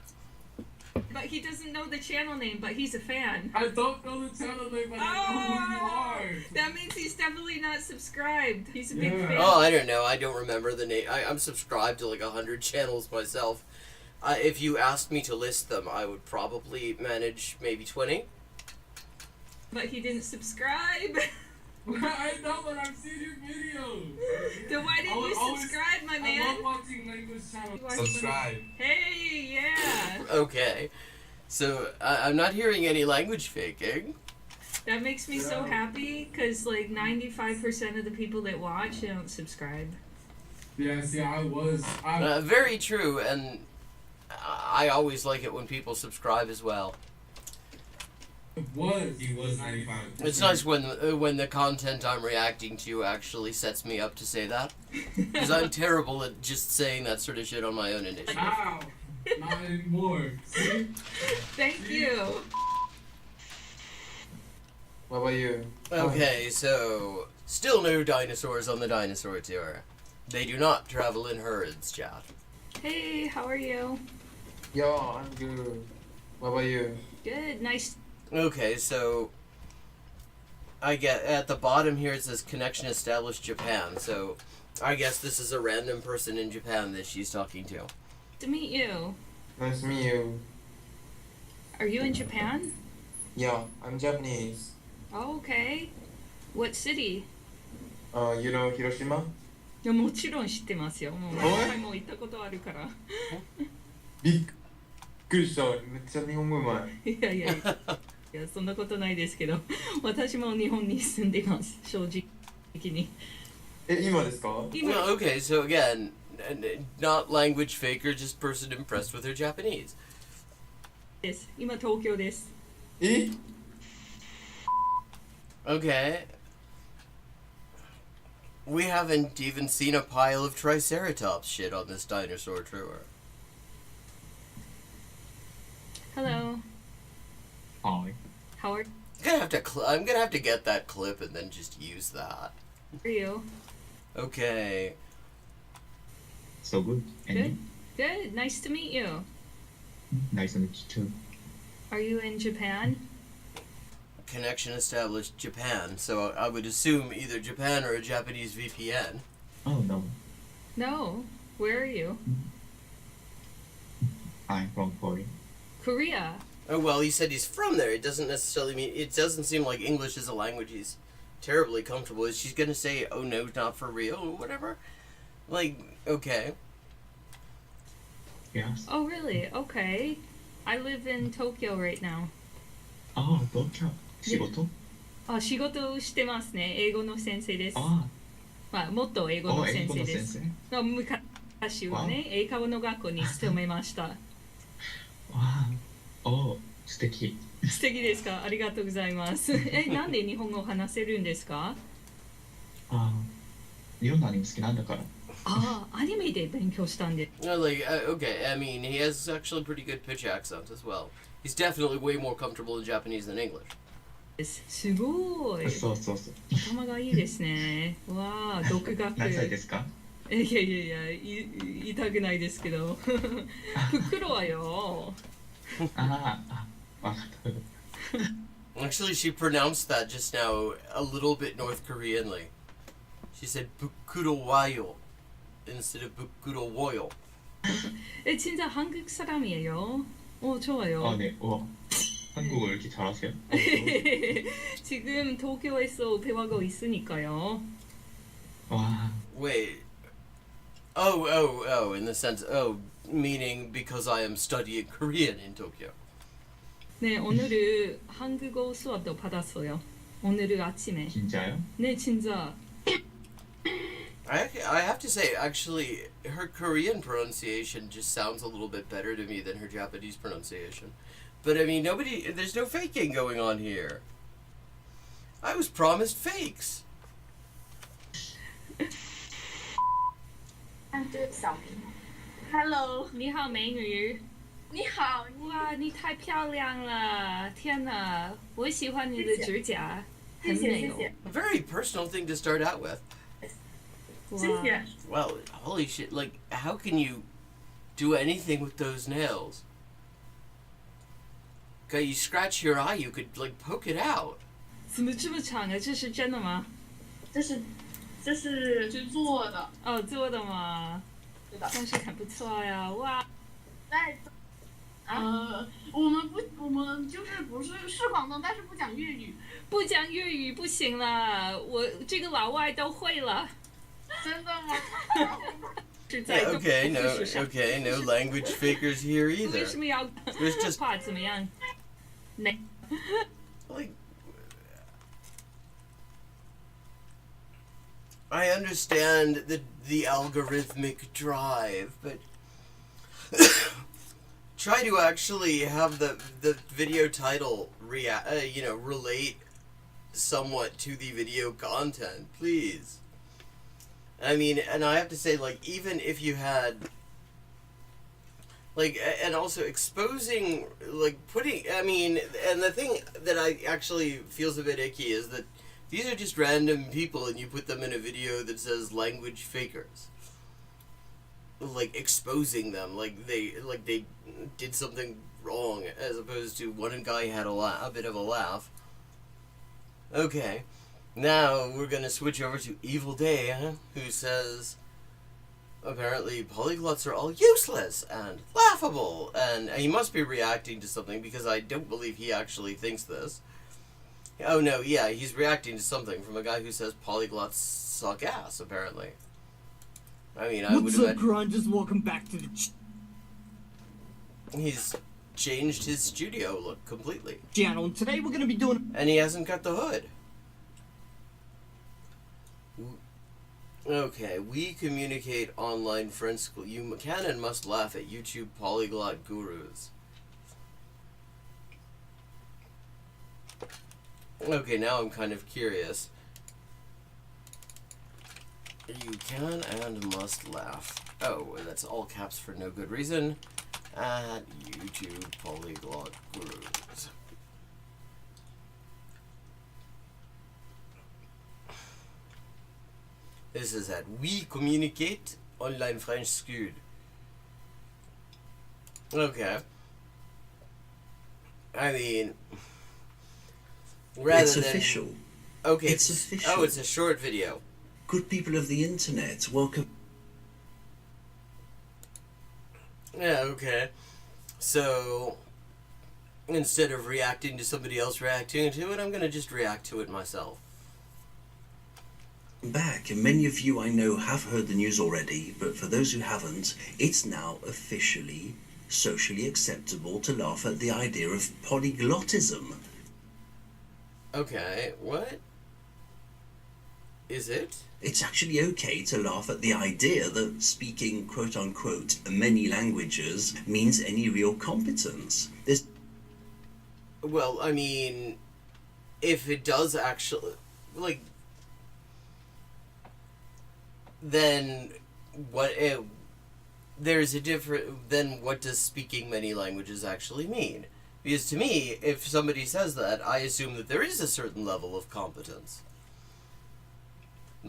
But he doesn't know the channel name, but he's a fan. I don't know the channel name, but I know who you are. That means he's definitely not subscribed. He's a big fan. Oh, I don't know. I don't remember the name. I'm subscribed to like 100 channels myself. If you asked me to list them, I would probably manage maybe 20. But he didn't subscribe. I know, but I've seen your videos. Then why didn't you subscribe, my man? I love watching language channels. Subscribe. Hey, yeah. Okay. So, I'm not hearing any language faking. That makes me so happy, because like 95% of the people that watch don't subscribe. Yeah, see, I very true, and I always like it when people subscribe as well. He was 95. It's nice when the content I'm reacting to actually sets me up to say that, because I'm terrible at just saying that sort of shit on my own initiative. Ow! Not anymore. See? Thank you. What about you? Okay, so still no dinosaurs on the dinosaur tour. They do not travel in herds, chat. Hey, how are you? Yo, I'm good. What about you? Good, nice. Okay, so I get at the bottom here it says connection established Japan. So I guess this is a random person in Japan that she's talking to. To meet you. Nice to meet you. Are you in Japan? Yeah, I'm Japanese. Oh, okay. What city? You know Hiroshima? いやもちろん知ってますよ。もう何回も行ったことあるから。びっくりした。めっちゃ日本語うまい。いやいやいや、そんなことないですけど、私も日本に住んでます。正直に。今ですか？ Well, okay, so again, not language faker, just person impressed with her Japanese. です。今東京です。Okay. We haven't even seen a pile of Triceratops shit on this dinosaur tour. Hello. Hi. How are I'm gonna have to get that clip and then just use that. you? Okay. So good. And Good. Good. Nice to meet you. you? Nice to meet you too. Are you in Japan? Connection established Japan, so I would assume either Japan or a Japanese VPN. Oh no. No. Where are you? I'm from Korea. Korea. Oh well, he said he's from there. It doesn't necessarily mean it doesn't seem like English is a language he's terribly comfortable with. She's gonna say, "Oh no, not for real," or whatever. Like, okay. Yes. Oh really? Okay. I live in Tokyo right now. Oh, Tokyo. 仕事？あ、仕事してますね。英語の先生です。あまあ、もっと英語の先生です。英語の先昔はね、英会話の学校に勤めました。わあ。お、素敵。素敵ですか？ありがとうございます。なんで日本語を話せるんですか？いろんなアニメ好きなんだから。アニメで勉強したんで。Like, okay, I mean, he has actually pretty good pitch accent as well. He's definitely way more comfortable in Japanese than English. すごい。そうそうそう。頭がいいですね。わあ、独学。何歳ですか？いやいやいや、言いたくないですけど。袋はよ。わかった。 Actually, she pronounced that just now a little bit North Koreanly. She said bukurowayo instead of bukurowoyo. 진짜 한국 사람이에요. 좋아요. 아, 네. 와. 한국어 이렇게 잘하세요? 지금 도쿄에서 배우고 있으니까요. 와. Wait. Oh, in the sense, meaning because I am studying Korean in Tokyo. 네, 오늘은 한국어 수업도 받았어요. 오늘 아침에. 진짜요? 네, 진짜. I have to say, actually, her Korean pronunciation just sounds a little bit better to me than her Japanese pronunciation. But I mean, there's no faking going on here. I was promised fakes. Hello， 你好，美女。你好，哇，你太漂亮了！天哪，我喜欢你的指甲，谢谢很美哦。谢谢 A very personal thing to start out with. 谢谢。 Well, holy shit, like, how can you do anything with those nails? Okay, you scratch your eye, you could, like, poke it out. 怎么这么长啊？这是真的吗？这是做的，做的吗？是的。但是很不错呀，哇！我们就是不是广东，但是不讲粤语。不讲粤语不行了，我这个老外都会了。真的吗？是在 Yeah, okay, no language fakers here 为 either. 什么要 There's just 话怎么样？ like, I understand the algorithmic drive, but try to actually have the video title relate somewhat to the video content, please. I mean, and I have to say, like, even if you had, like, and also exposing, like, I mean, and the thing that I actually feels a bit icky is that these are just random people and you put them in a video that says language fakers. Like, exposing them, like they did something wrong, as opposed to one guy had a bit of a laugh. Okay. Now we're gonna switch over to Evil Day, who says apparently polyglots are all useless and laughable, and he must be reacting to something because I don't believe he actually thinks this. Oh no, yeah, he's reacting to something from a guy who says polyglots suck ass, apparently. I mean, I would What's up, grinders? Welcome back to the he's changed his studio look completely. channel. And today we're gonna be doing. And he hasn't cut the hood. Okay, we communicate online friend school. You can and must laugh at YouTube polyglot gurus. Okay, now I'm kind of curious. You can and must laugh. Oh, and that's all caps for no good reason. At YouTube polyglot gurus. This is at We Communicate Online French School. Okay. I mean, rather it's than official. Okay. It's official. Oh, it's a short video. Good people of the internet, welcome. Yeah, okay. So, instead of reacting to somebody else reacting to it, I'm going to just react to it myself. Back, and many of you I know have heard the news already, but for those who haven't, it's now officially socially acceptable to laugh at the idea of polyglottism. Okay, what? Is it? It's actually okay to laugh at the idea that speaking quote-unquote many languages means any real competence. There's... Well, I mean, if it does actually, like, then what, there's a different, then what does speaking many languages actually mean? Because to me, if somebody says that, I assume that there is a certain level of competence.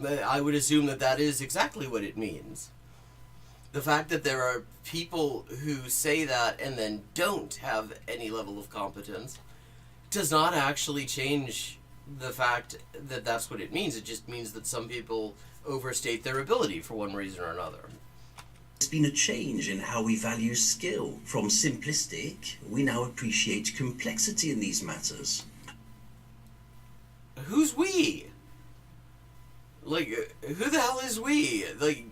I would assume that that is exactly what it means. The fact that there are people who say that and then don't have any level of competence does not actually change the fact that that's what it means. It just means that some people overstate their ability for one reason or another. There's been a change in how we value skill. From simplistic, we now appreciate complexity in these matters. Who's we? Like, who the hell is we? Like,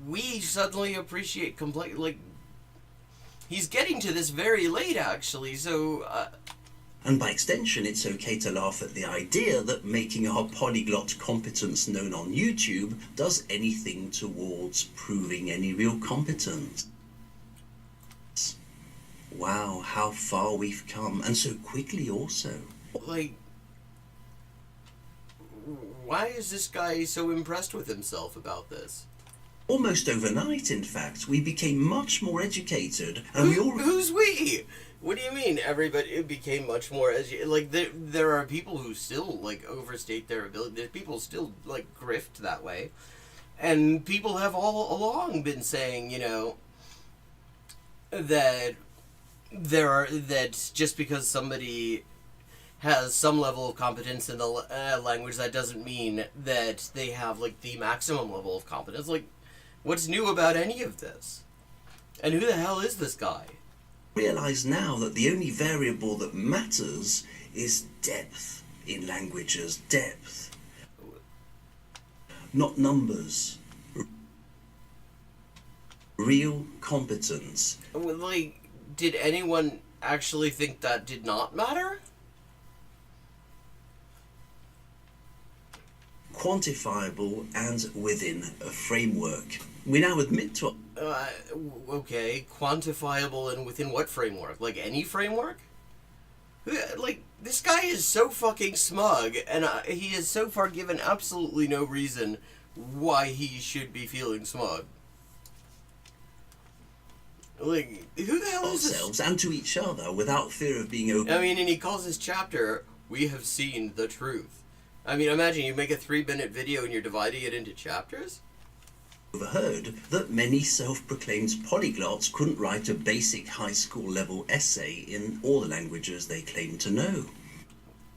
we suddenly appreciate like, he's getting to this very late, actually, so, And by extension, it's okay to laugh at the idea that making our polyglot competence known on YouTube does anything towards proving any real competence. Wow, how far we've come, and so quickly also. like, why is this guy so impressed with himself about this? Almost overnight, in fact, we became much more educated, and Who's we? What do you mean? Everybody became much more like there are people who still like overstate their ability. There's people still like grift that way, and people have all along been saying, you know, that that just because somebody has some level of competence in the language, that doesn't mean that they have like the maximum level of competence. Like, what's new about any of this? And who the hell is this guy? Realize now that the only variable that matters is depth in languages. Depth. Not numbers. Real competence. Like, did anyone actually think that did not matter? Quantifiable and within a framework. We now admit to... Okay, quantifiable and within what framework? Like, any framework? Like, this guy is so fucking smug, and he has so far given absolutely no reason why he should be feeling smug. Like, who the hell is this? Ourselves and to each other without fear of being I mean, and he calls his chapter, "We Have Seen the Truth." I mean, imagine you make a 3-minute video and you're dividing it into chapters? overheard that many self-proclaimed polyglots couldn't write a basic high school level essay in all the languages they claimed to know.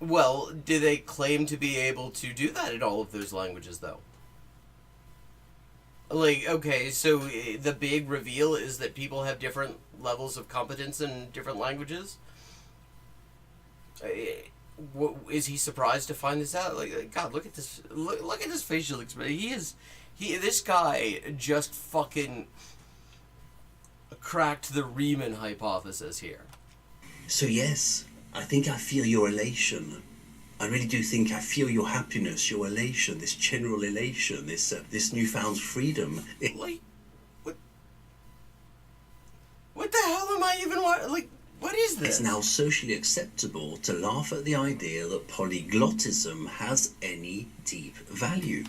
Well, do they claim to be able to do that in all of those languages, though? Like, okay, so the big reveal is that people have different levels of competence in different languages? Is he surprised to find this out? Like, God, look at this! Look at this facial expression. This guy just fucking cracked the Riemann hypothesis here. So yes, I think I feel your elation. I really do think I feel your happiness, your elation, this general elation, this newfound freedom. Like, what the hell am I even like? What is this? It's now socially acceptable to laugh at the idea that polyglottism has any deep value.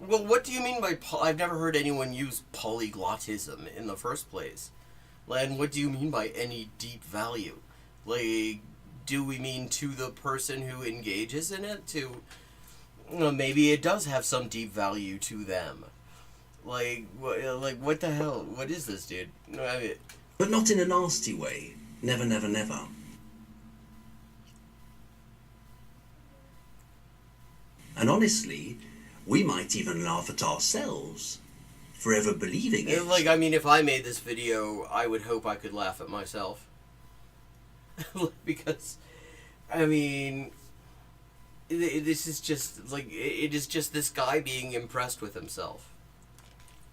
Well, what do you mean by I've never heard anyone use polyglottism in the first place. And what do you mean by any deep value? Like, do we mean to the person who engages in it? Maybe it does have some deep value to them. Like what the hell? What is this, dude? But not in a nasty way. Never, never, never. And honestly, we might even laugh at ourselves for ever believing it. Like, I mean, if I made this video, I would hope I could laugh at myself. Because, I mean, this is just, like, it is just this guy being impressed with himself.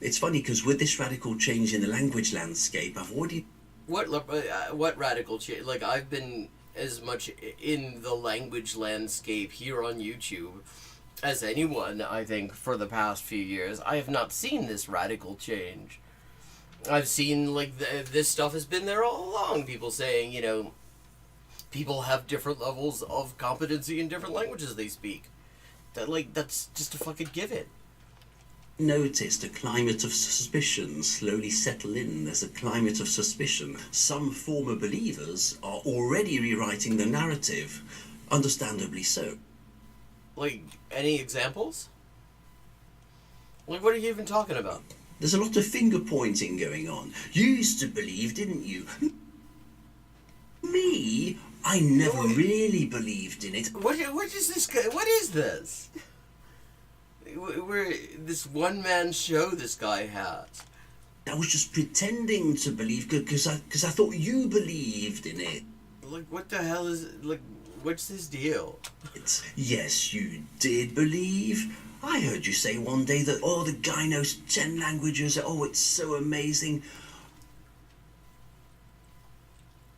It's funny, because with this radical change in the language landscape, I've already... What radical change? Like, I've been as much in the language landscape here on YouTube as anyone, I think, for the past few years. I have not seen this radical change. I've seen, like, this stuff has been there all along. People saying, you know, people have different levels of competency in different languages they speak. That's just a fucking given. Noticed a climate of suspicion slowly settle in. There's a climate of suspicion. Some former believers are already rewriting the narrative, understandably so. Like, any examples? Like, what are you even talking about? There's a lot of finger pointing going on. You used to believe, didn't you? Me? I never really believed in it. What is this guy? What is this? we're this one-man show this guy has. I was just pretending to believe because I thought you believed in it. Like, what the hell is like? What's this deal? Yes, you did believe. I heard you say one day that the guy knows 10 languages. Oh, it's so amazing.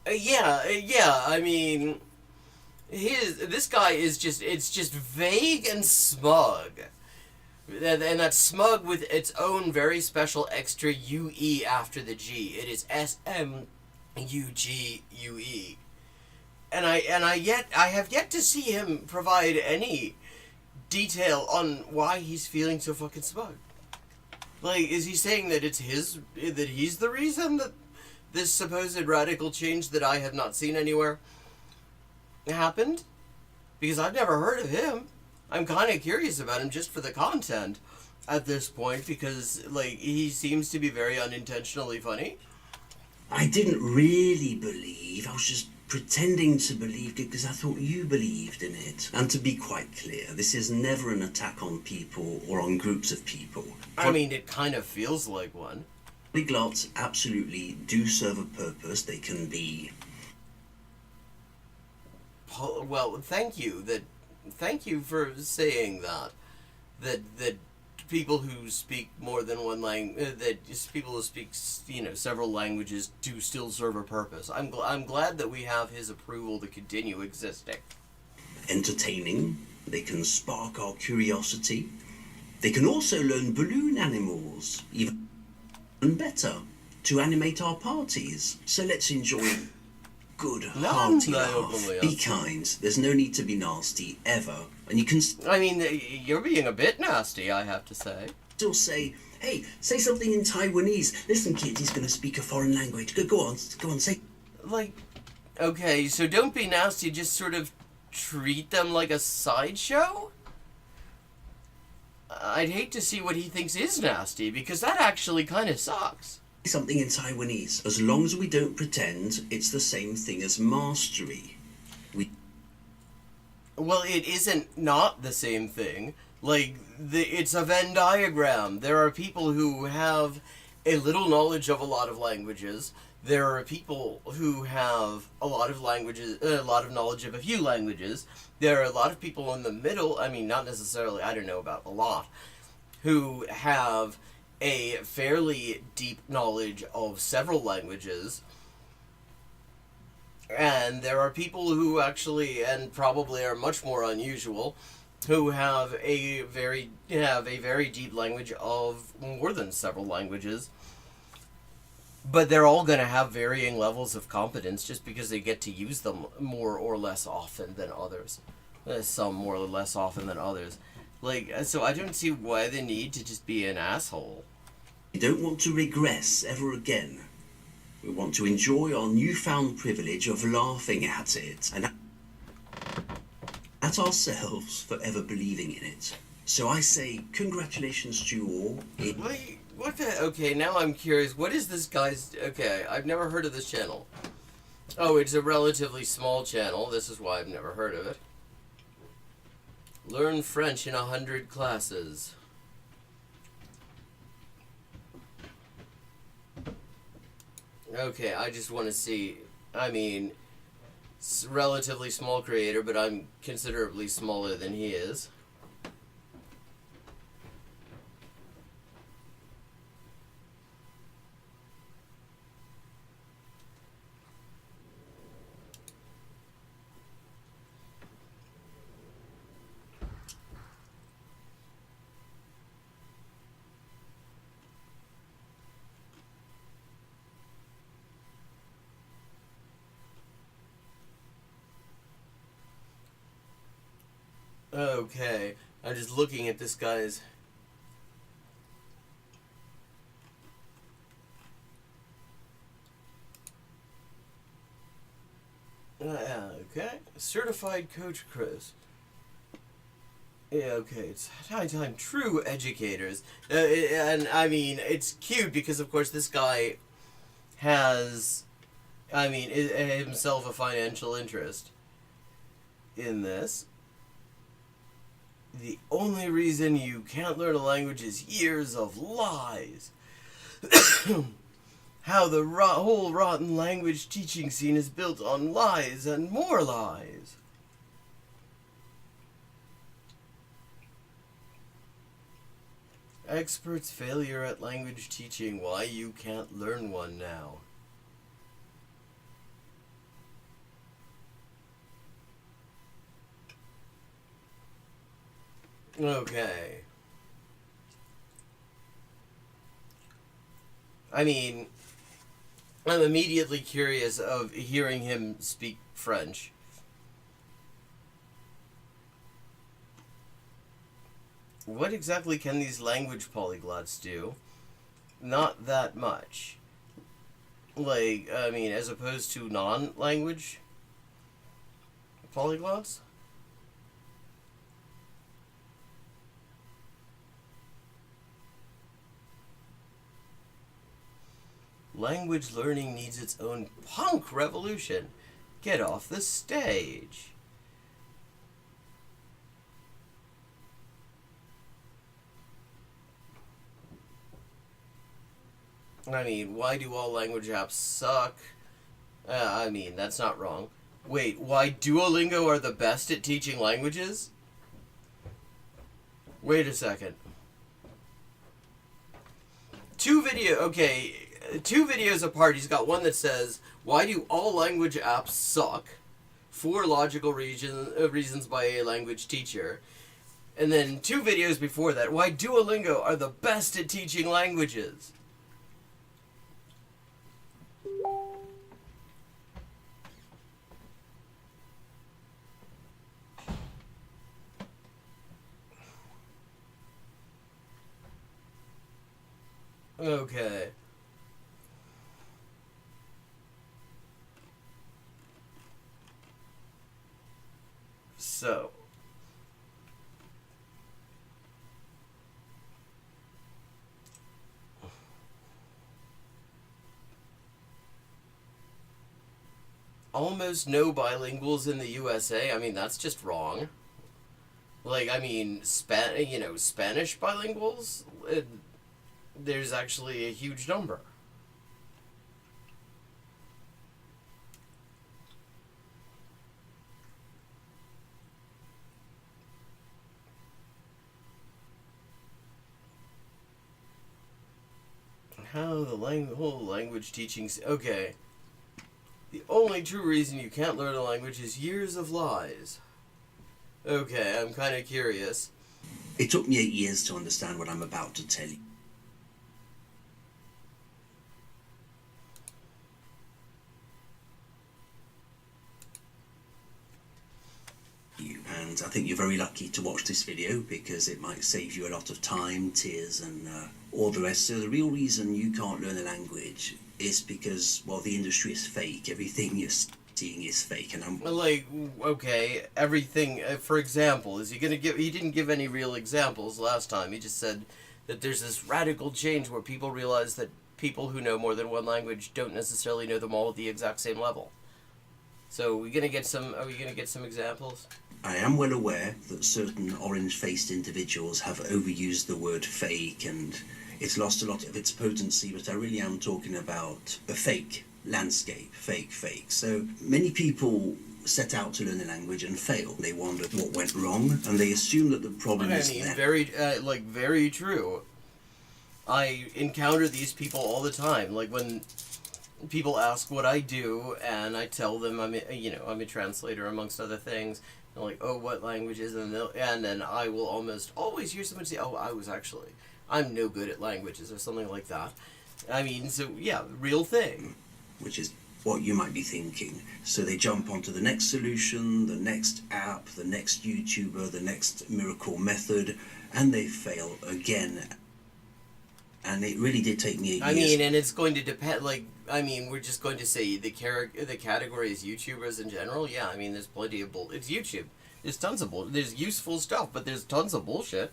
Yeah. I mean, this guy is just vague and smug. And that's smug with its own very special extra UE after the G. It is SMUGUE. And I have yet to see him provide any detail on why he's feeling so fucking smug. Like, is he saying that he's the reason that this supposed radical change that I have not seen anywhere happened? Because I've never heard of him. I'm kind of curious about him just for the content at this point, because, like, he seems to be very unintentionally funny. I didn't really believe. I was just pretending to believe because I thought you believed in it. And to be quite clear, this is never an attack on people or on groups of people. I mean, it kind of feels like one. Polyglots absolutely do serve a purpose. They can be... Well, thank you for saying that people who speak more than one language, people who speak, several languages do still serve a purpose. I'm glad that we have his approval to continue existing. Entertaining. They can spark our curiosity. They can also learn balloon animals, even better, to animate our parties. So let's enjoy good, hearty laugh. Be kind. There's no need to be nasty, ever. And you can... I mean, you're being a bit nasty, I have to say. Still say, hey, say something in Taiwanese. Listen, kids, he's going to speak a foreign language. Go on, say... Like, okay, so don't be nasty, just sort of treat them like a sideshow? I'd hate to see what he thinks is nasty, because that actually kind of sucks. Something in Taiwanese. As long as we don't pretend it's the same thing as mastery. Well, it isn't not the same thing. Like, it's a Venn diagram. There are people who have a little knowledge of a lot of languages. There are people who have a lot of languages, a lot of knowledge of a few languages. There are a lot of people in the middle, I mean, not necessarily, I don't know about a lot, who have a fairly deep knowledge of several languages. And there are people who actually, and probably are much more unusual, who have a very deep language of more than several languages. But they're all going to have varying levels of competence just because they get to use them more or less often than others. Some more or less often than others. Like, so I don't see why they need to just be an asshole. We don't want to regress ever again. We want to enjoy our newfound privilege of laughing at it and at ourselves for ever believing in it. So I say congratulations to you all. Wait, what the... Okay, now I'm curious. What is this guy's... Okay, I've never heard of this channel. Oh, it's a relatively small channel. This is why I've never heard of it. Learn French in 100 classes. Okay, I just want to see... I mean, it's a relatively small creator, but I'm considerably smaller than he is. Okay, I'm just looking at this guy's... Okay, certified coach Chris. Yeah, okay, it's high time. True educators. And I mean, it's cute because, of course, this guy has, I mean, himself a financial interest in this. The only reason you can't learn a language is years of lies. How the whole rotten language teaching scene is built on lies and more lies. Experts' failure at language teaching, why you can't learn one now. Okay. I mean, I'm immediately curious of hearing him speak French. What exactly can these language polyglots do? Not that much. Like, I mean, as opposed to non-language polyglots? Language learning needs its own punk revolution. Get off the stage. I mean, why do all language apps suck? I mean, that's not wrong. Wait, why Duolingo are the best at teaching languages? Wait a second. Two videos apart, he's got one that says, why do all language apps suck? 4 logical reasons by a language teacher. And then 2 videos before that, why Duolingo are the best at teaching languages. Okay. So. Almost no bilinguals in the USA. I mean, that's just wrong. Like, I mean, Spanish bilinguals, there's actually a huge number. How the whole language teaching... Okay. The only true reason you can't learn a language is years of lies. Okay, I'm kind of curious. It took me 8 years to understand what I'm about to tell you. And I think you're very lucky to watch this video because it might save you a lot of time, tears, and all the rest. So the real reason you can't learn a language is because, well, the industry is fake. Everything you're seeing is fake. And I'm like, okay, everything. For example, is he gonna give? He didn't give any real examples last time. He just said that there's this radical change where people realize that people who know more than one language don't necessarily know them all at the exact same level. So are we gonna get some examples? I am well aware that certain orange-faced individuals have overused the word fake and it's lost a lot of its potency, but I really am talking about a fake landscape, fake. So many people set out to learn a language and fail. They wonder what went wrong and they assume that the problem is them. Very true. I encounter these people all the time. Like when people ask what I do and I tell them I'm a translator amongst other things. They're like, oh, what languages? And then I will almost always hear someone say, oh, I'm no good at languages or something like that. I mean, so yeah, real thing. Which is what you might be thinking. So they jump onto the next solution, the next app, the next YouTuber, the next miracle method, and they fail again. And it really did take me 8 years. I mean, and it's going to depend, we're just going to say the category is YouTubers in general. Yeah, I mean, there's plenty of it's YouTube. There's tons of there's useful stuff, but there's tons of bullshit.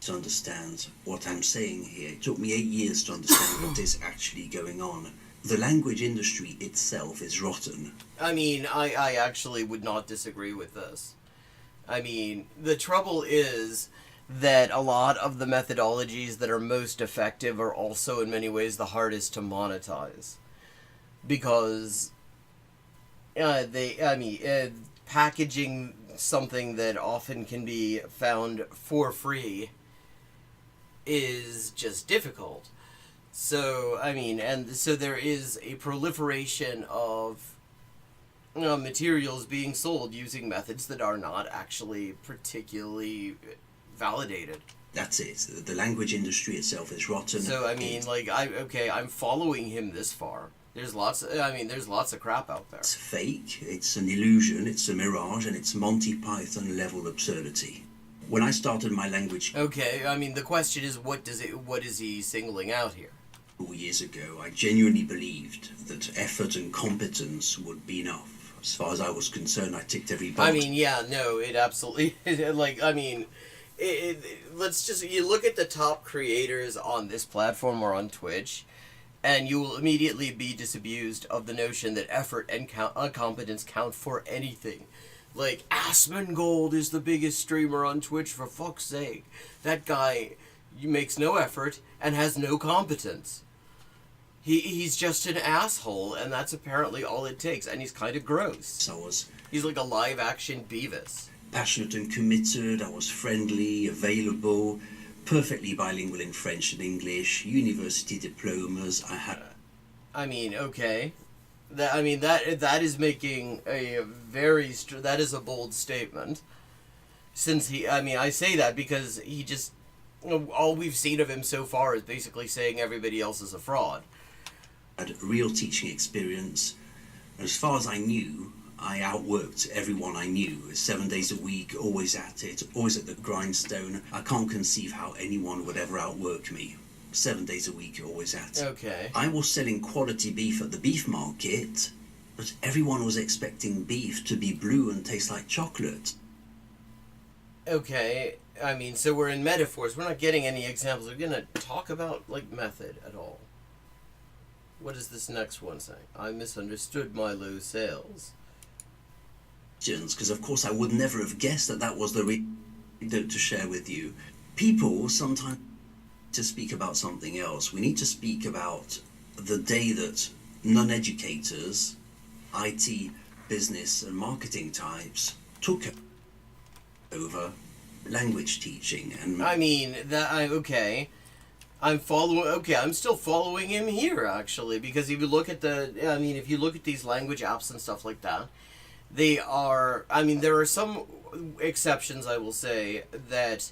To understand what I'm saying here. It took me 8 years to understand what is actually going on. The language industry itself is rotten. I mean, I actually would not disagree with this. I mean, the trouble is that a lot of the methodologies that are most effective are also in many ways the hardest to monetize. Because packaging something that often can be found for free is just difficult. So, I mean, and so there is a proliferation of materials being sold using methods that are not actually particularly validated. That's it. The language industry itself is rotten. So, I mean, like, I'm following him this far. There's lots of crap out there. It's fake, it's an illusion, it's a mirage, and it's Monty Python level absurdity. When I started my language... Okay, I mean, the question is, what is he singling out here? 4 years ago, I genuinely believed that effort and competence would be enough. As far as I was concerned, I ticked every box. I mean, yeah, no, it absolutely... like, I mean... you look at the top creators on this platform or on Twitch, and you will immediately be disabused of the notion that effort and competence count for anything. Like, Asmongold is the biggest streamer on Twitch, for fuck's sake. That guy makes no effort and has no competence. He's just an asshole, and that's apparently all it takes, and he's kind of gross. He's like a live-action Beavis. Passionate and committed, I was friendly, available, perfectly bilingual in French and English, university diplomas, I had... I mean, okay. That is making a very... that is a bold statement. Since I say that because he just... all we've seen of him so far is basically saying everybody else is a fraud. Had real teaching experience. As far as I knew, I outworked everyone I knew. 7 days a week, always at it, always at the grindstone. I can't conceive how anyone would ever outwork me. 7 days a week, always at it. Okay. I was selling quality beef at the beef market, but everyone was expecting beef to be blue and taste like chocolate. Okay, I mean, so we're in metaphors. We're not getting any examples. We're gonna talk about, like, method at all. What is this next one saying? I misunderstood my low sales. Because of course I would never have guessed that was the to share with you. People sometimes to speak about something else. We need to speak about the day that non-educators, IT, business and marketing types took over language teaching. And I mean, okay. I'm still following him here, actually, because if you look at if you look at these language apps and stuff like that, there are some exceptions, I will say, that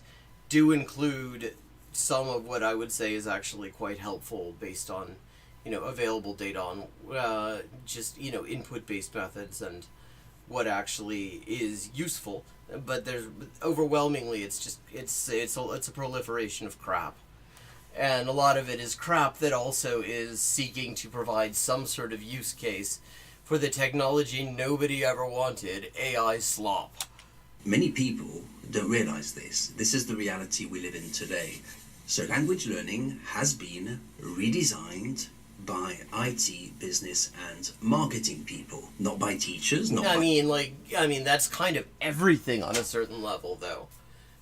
do include some of what I would say is actually quite helpful based on, available data on, input-based methods and what actually is useful. But there's, overwhelmingly, it's a proliferation of crap. And a lot of it is crap that also is seeking to provide some sort of use case for the technology nobody ever wanted, AI slop. Many people don't realize this. This is the reality we live in today. So language learning has been redesigned by IT, business, and marketing people, not by teachers. That's kind of everything on a certain level, though.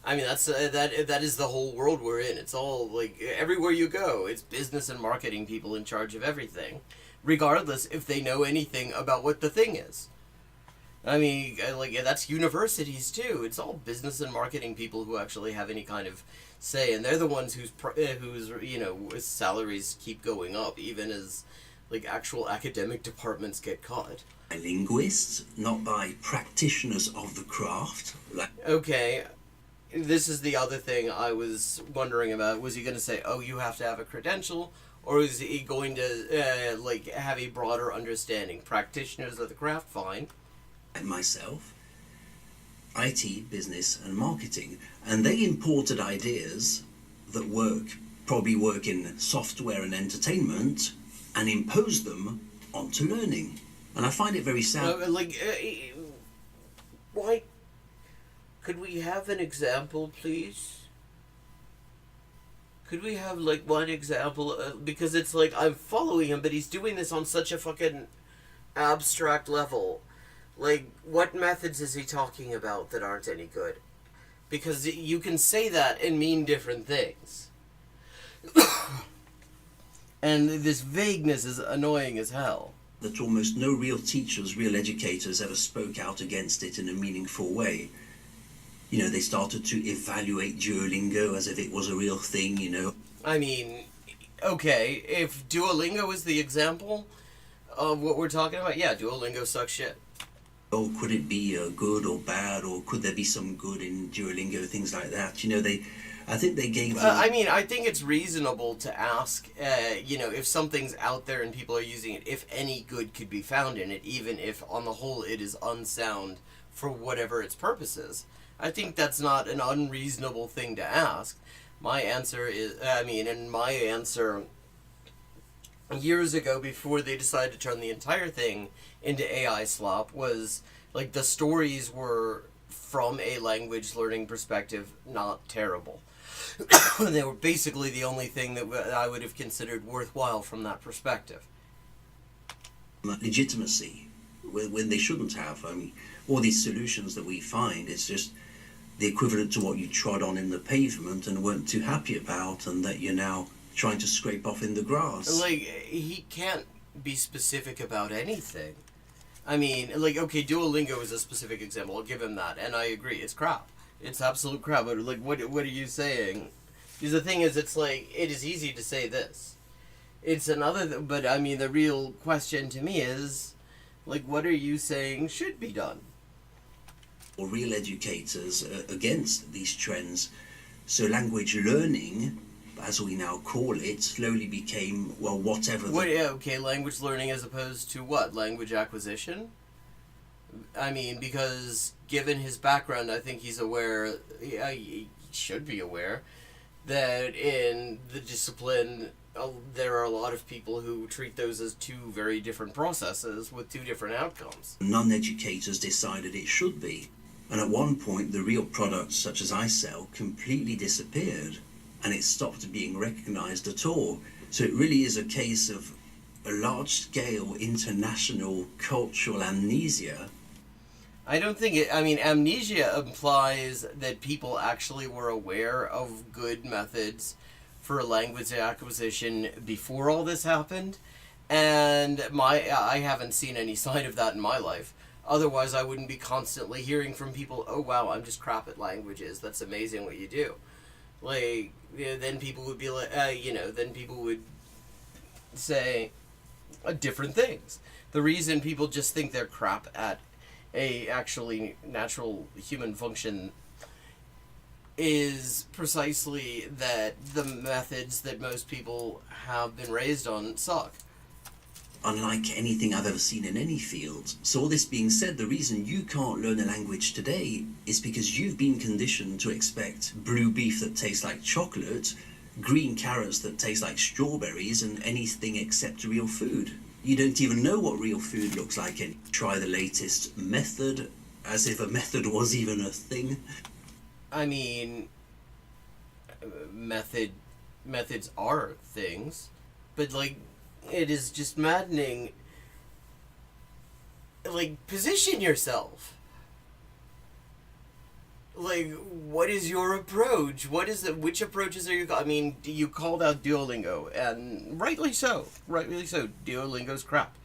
I mean, that is the whole world we're in. It's all, like, everywhere you go, it's business and marketing people in charge of everything, regardless if they know anything about what the thing is. I mean, that's universities, too. It's all business and marketing people who actually have any kind of say, and they're the ones whose salaries keep going up, even as, like, actual academic departments get cut. By linguists, not by practitioners of the craft. Okay. This is the other thing I was wondering about. Was he going to say, oh, you have to have a credential? Or is he going to, have a broader understanding? Practitioners of the craft, fine. And myself, IT, business, and marketing. And they imported ideas that probably work in software and entertainment, and imposed them onto learning. And I find it very sad. Why? Could we have an example, please? Could we have, one example? Because it's like, I'm following him, but he's doing this on such a fucking abstract level Like, what methods is he talking about that aren't any good? Because you can say that and mean different things. And this vagueness is annoying as hell. That almost no real teachers, real educators ever spoke out against it in a meaningful way. You know, they started to evaluate Duolingo as if it was a real thing, you know. I mean, okay, if Duolingo is the example of what we're talking about, yeah, Duolingo sucks shit. Oh, could it be good or bad, or could there be some good in Duolingo, things like that? You know, I think they gave... I mean, I think it's reasonable to ask, you know, if something's out there and people are using it, if any good could be found in it, even if on the whole it is unsound for whatever its purpose is. I think that's not an unreasonable thing to ask. My answer is, years ago, before they decided to turn the entire thing into AI slop, was, like, the stories were, from a language learning perspective, not terrible. They were basically the only thing that I would have considered worthwhile from that perspective. Legitimacy, when they shouldn't have. I mean, all these solutions that we find, it's just the equivalent to what you trod on in the pavement and weren't too happy about, and that you're now trying to scrape off in the grass. Like, he can't be specific about anything. I mean, like, okay, Duolingo is a specific example, I'll give him that, and I agree, it's crap. It's absolute crap, but, like, what are you saying? Because the thing is, it's like, it is easy to say this. It's another, but, I mean, the real question to me is, like, what are you saying should be done? Or real educators against these trends. So language learning, as we now call it, slowly became, well, whatever. Okay, language learning as opposed to what? Language acquisition? I mean, because given his background, I think he's aware, he should be aware, that in the discipline, there are a lot of people who treat those as two very different processes with two different outcomes. Non-educators decided it should be. And at one point, the real products, such as I sell, completely disappeared, and it stopped being recognized at all. So it really is a case of a large-scale international cultural amnesia. I don't think it, I mean, amnesia implies that people actually were aware of good methods for language acquisition before all this happened, and I haven't seen any sign of that in my life. Otherwise, I wouldn't be constantly hearing from people, oh wow, I'm just crap at languages, that's amazing what you do. Like, then people would be like, then people would say different things. The reason people just think they're crap at a actually natural human function is precisely that the methods that most people have been raised on suck. Unlike anything I've ever seen in any field. So all this being said, the reason you can't learn a language today is because you've been conditioned to expect blue beef that tastes like chocolate, green carrots that taste like strawberries, and anything except real food. You don't even know what real food looks like, and try the latest method, as if a method was even a thing. I mean, methods are things, but, like, it is just maddening. Like, position yourself. Like, what is your approach? Which approaches are you... I mean, you called out Duolingo, and rightly so. Duolingo's crap.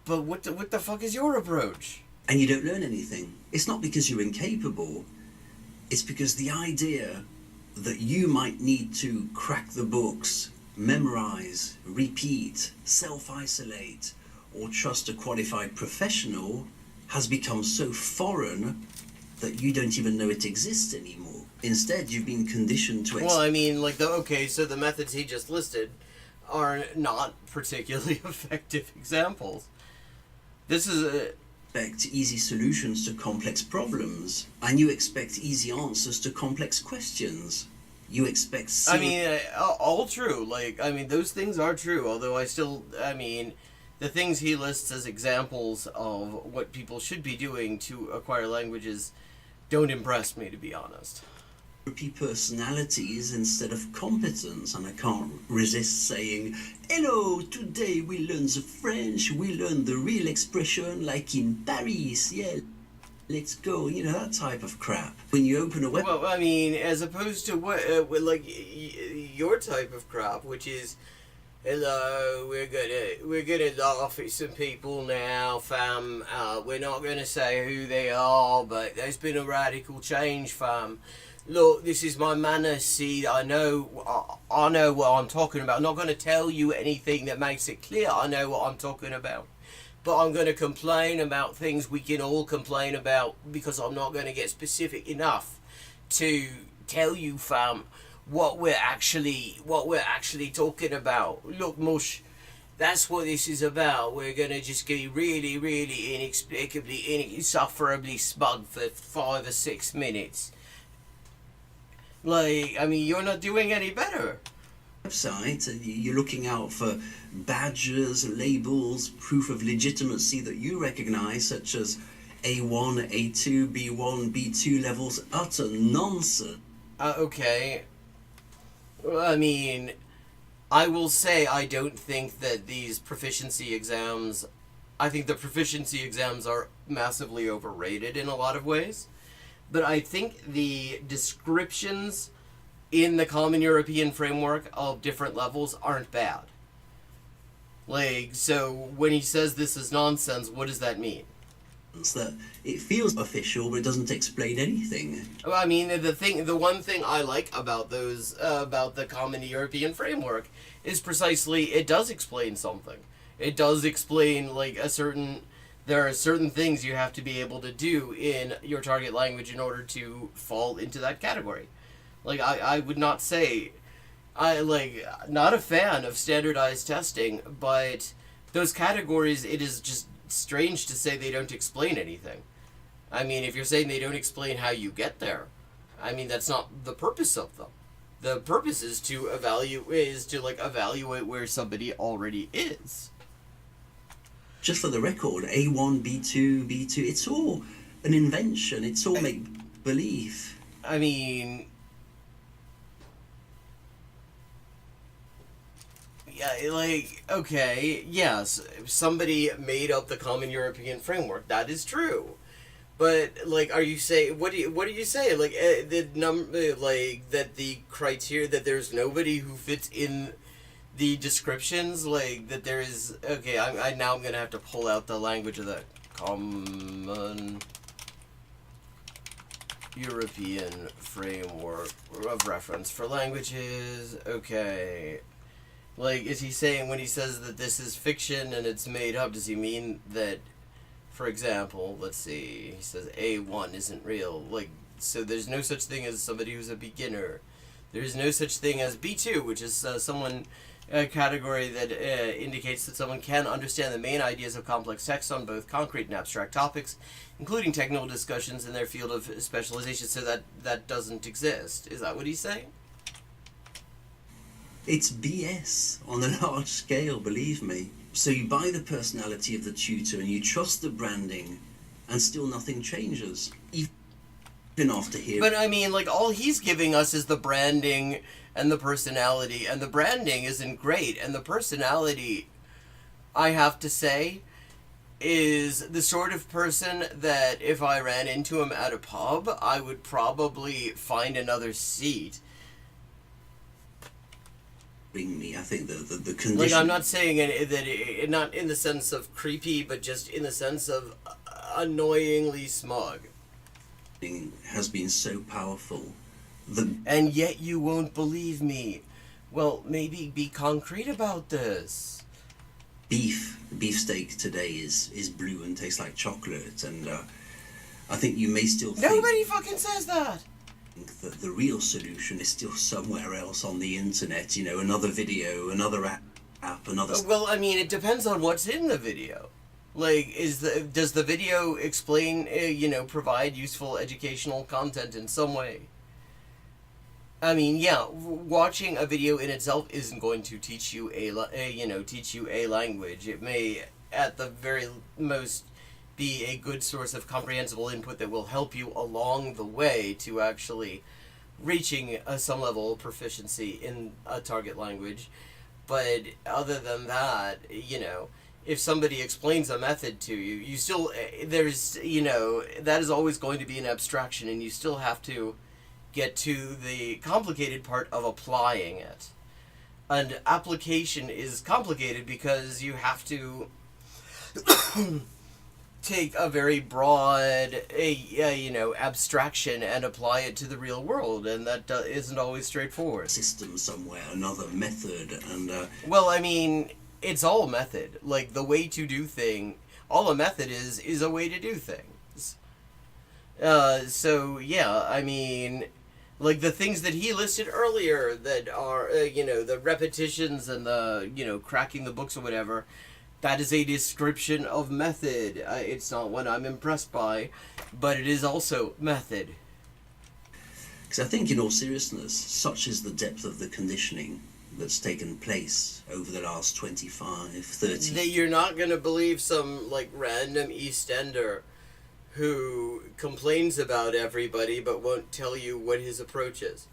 But what the fuck is your approach? And you don't learn anything. It's not because you're incapable. It's because the idea that you might need to crack the books, memorize, repeat, self-isolate, or trust a qualified professional has become so foreign that you don't even know it exists anymore. Instead, you've been conditioned to... Well, I mean, like, so the methods he just listed are not particularly effective examples. This is a... expect easy solutions to complex problems, and you expect easy answers to complex questions. You expect... I mean, all true. Like, I mean, those things are true, although the things he lists as examples of what people should be doing to acquire languages don't impress me, to be honest. personalities instead of competence, and I can't resist saying, hello, today we learn the French, we learn the real expression like in Paris, yeah, let's go, you know, that type of crap. When you open a web... Well, I mean, as opposed to what, like, your type of crap, which is, hello, we're gonna laugh at some people now, fam. We're not gonna say who they are, but there's been a radical change, fam. Look, this is my manners, see, I know what I'm talking about. I'm not going to tell you anything that makes it clear I know what I'm talking about. But I'm going to complain about things we can all complain about, because I'm not going to get specific enough to tell you, fam, what we're actually talking about. Look, Mush, that's what this is about. We're going to just get really, really inexplicably, insufferably smug for 5 or 6 minutes. Like, I mean, you're not doing any better. Website, you're looking out for badges, labels, proof of legitimacy that you recognize, such as A1, A2, B1, B2 levels. Utter nonsense. Okay. Well, I mean, I will say I don't think that these proficiency exams... I think the proficiency exams are massively overrated in a lot of ways. But I think the descriptions in the Common European Framework of different levels aren't bad. Like, so when he says this is nonsense, what does that mean? That it feels official, but it doesn't explain anything. Well, I mean, the one thing I like about those, about the Common European Framework is precisely it does explain something. It does explain, like, there are certain things you have to be able to do in your target language in order to fall into that category. Like, I would not say, not a fan of standardized testing, but those categories, it is just strange to say they don't explain anything. I mean, if you're saying they don't explain how you get there, I mean, that's not the purpose of them. The purpose is to evaluate where somebody already is. Just for the record, A1, B2, B2, it's all an invention. It's all make-believe. I mean... Yeah, like, okay, yes, somebody made up the Common European Framework. That is true. But, like, are you saying... What do you say? Like, that the criteria... That there's nobody who fits in... the descriptions, like, that there is... Okay, now I'm gonna have to pull out the language of the Common European Framework of Reference for Languages. Okay. Like, is he saying when he says that this is fiction and it's made up, does he mean that, for example, let's see, he says A1 isn't real. Like, so there's no such thing as somebody who's a beginner. There's no such thing as B2, which is a category that indicates that someone can understand the main ideas of complex text on both concrete and abstract topics, including technical discussions in their field of specialization, so that doesn't exist. Is that what he's saying? It's BS on a large scale, believe me. So you buy the personality of the tutor and you trust the branding, and still nothing changes. Even after hearing... But I mean, like, all he's giving us is the branding and the personality, and the branding isn't great, and the personality, I have to say, is the sort of person that if I ran into him at a pub, I would probably find another seat. Me, I think the condition... Like, I'm not saying not in the sense of creepy, but just in the sense of annoyingly smug. Has been so powerful. And yet you won't believe me. Well, maybe be concrete about this. Beefsteak today is blue and tastes like chocolate, and I think you may still think... Nobody fucking says that! That the real solution is still somewhere else on the internet, you know, another video, another app, another... Well, I mean, it depends on what's in the video. Like, does the video explain, provide useful educational content in some way? I mean, yeah, watching a video in itself isn't going to teach you a language. It may, at the very most, be a good source of comprehensible input that will help you along the way to actually reaching some level of proficiency in a target language. But other than that, if somebody explains a method to you, you still, there's, that is always going to be an abstraction, and you still have to get to the complicated part of applying it. And application is complicated because you have to take a very broad, abstraction and apply it to the real world, and that isn't always straightforward. System somewhere, another method, and well, I mean, it's all method. Like, the way to do thing, all a method is a way to do things. So yeah, I mean, like the things that he listed earlier that are, the repetitions and the, cracking the books or whatever, that is a description of method. It's not one I'm impressed by, but it is also method. Because I think, in all seriousness, such is the depth of the conditioning that's taken place over the last 25, 30... That you're not going to believe some, like, random East Ender who complains about everybody but won't tell you what his approach is.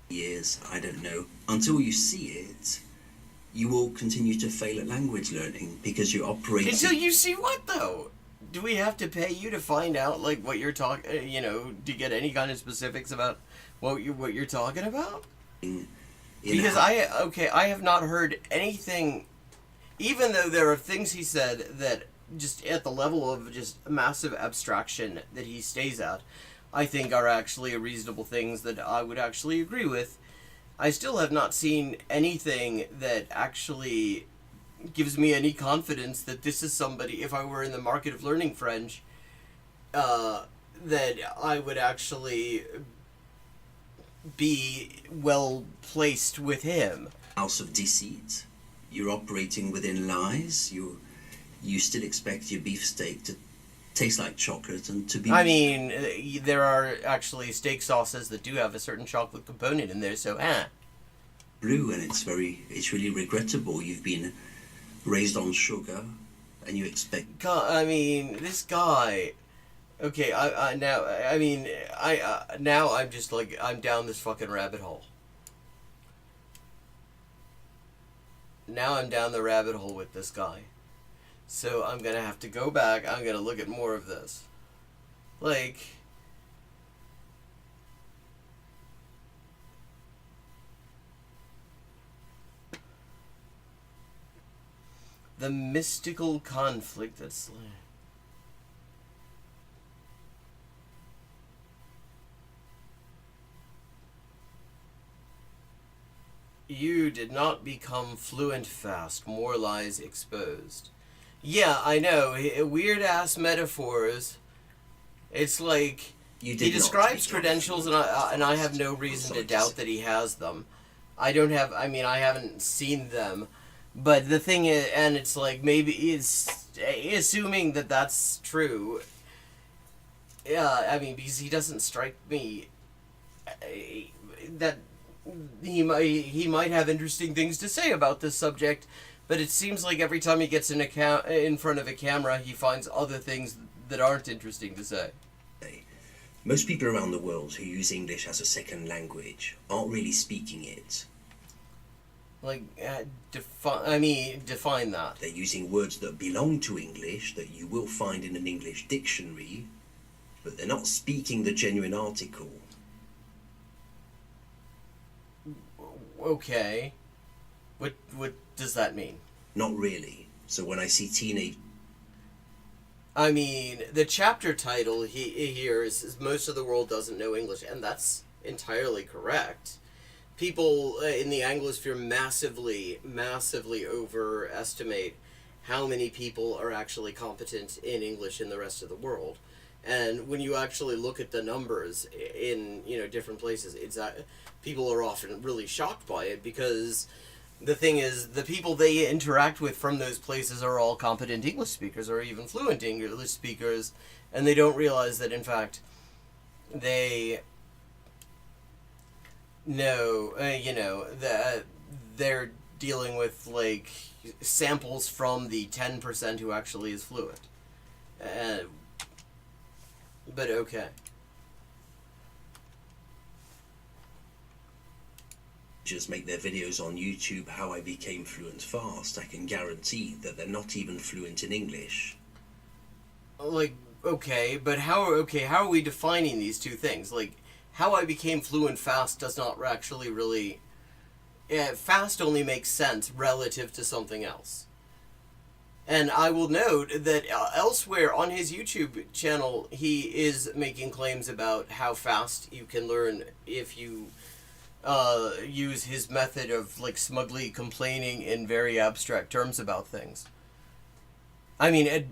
Years, I don't know. Until you see it, you will continue to fail at language learning because you're operating... Until you see what, though? Do we have to pay you to find out, like, what you're talking... to get any kind of specifics about what you're talking about? Because I have not heard anything... Even though there are things he said that just at the level of just massive abstraction that he stays at, I think are actually reasonable things that I would actually agree with. I still have not seen anything that actually gives me any confidence that this is somebody, if I were in the market of learning French, that I would actually be well placed with him. House of deceit. You're operating within lies. You still expect your beefsteak to taste like chocolate and to be... I mean, there are actually steak sauces that do have a certain chocolate component in there, so blue, and it's really regrettable. You've been raised on sugar, and you expect... God, I mean, this guy... Okay, now I'm just like, I'm down this fucking rabbit hole. Now I'm down the rabbit hole with this guy. So I'm gonna have to go back, I'm gonna look at more of this. Like... The mystical conflict that's... You did not become fluent fast, more lies exposed. Yeah, I know, weird-ass metaphors. It's like, he describes credentials, and I have no reason to doubt that he has them. I haven't seen them. But the thing is, and it's like, maybe it's assuming that that's true. Yeah, I mean, because he doesn't strike me that he might have interesting things to say about this subject, but it seems like every time he gets in front of a camera, he finds other things that aren't interesting to say. Most people around the world who use English as a second language aren't really speaking it. Like, define that. They're using words that belong to English, that you will find in an English dictionary, but they're not speaking the genuine article. Okay. What does that mean? Not really. So when I see teenage... I mean, the chapter title here is most of the world doesn't know English, and that's entirely correct. People in the Anglosphere massively overestimate how many people are actually competent in English in the rest of the world. And when you actually look at the numbers in, different places, people are often really shocked by it, because the thing is, the people they interact with from those places are all competent English speakers or even fluent English speakers, and they don't realize that, in fact, they know, that they're dealing with, like, samples from the 10% who actually is fluent. But okay. just make their videos on YouTube how I became fluent fast, I can guarantee that they're not even fluent in English. Like, okay, but how are we defining these two things? Like, how I became fluent fast does not actually really... fast only makes sense relative to something else. And I will note that elsewhere on his YouTube channel, he is making claims about how fast you can learn if you use his method of, like, smugly complaining in very abstract terms about things. I mean,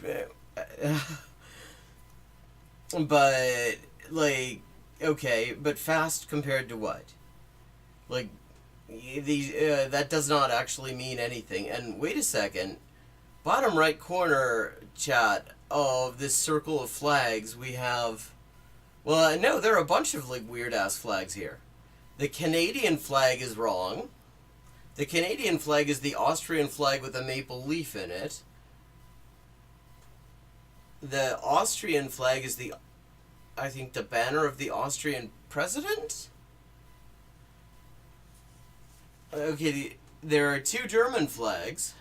but, like, okay, but fast compared to what? Like, these that does not actually mean anything. And wait a second, bottom right corner, chat, of this circle of flags, we have, well, no, there are a bunch of, like, weird-ass flags here. The Canadian flag is wrong. The Canadian flag is the Austrian flag with a maple leaf in it. The Austrian flag is the, I think, the banner of the Austrian president? Okay, there are two German flags.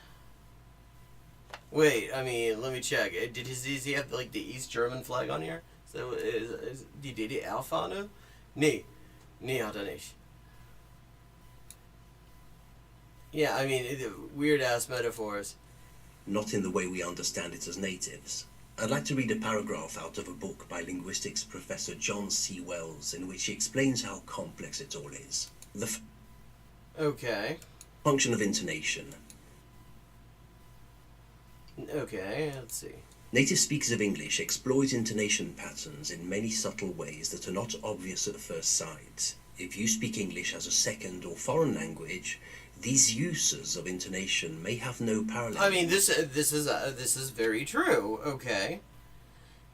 Wait, I mean, let me check. Does he have, like, the East German flag on here? So, is die DDR-Fahne? Nee, hat er nicht. Yeah, I mean, weird-ass metaphors. Not in the way we understand it as natives. I'd like to read a paragraph out of a book by linguistics professor John C. Wells in which he explains how complex it all is. Okay. Function of intonation. Okay, let's see. Native speakers of English exploit intonation patterns in many subtle ways that are not obvious at first sight. If you speak English as a second or foreign language, these uses of intonation may have no parallel. I mean, this is very true. Okay,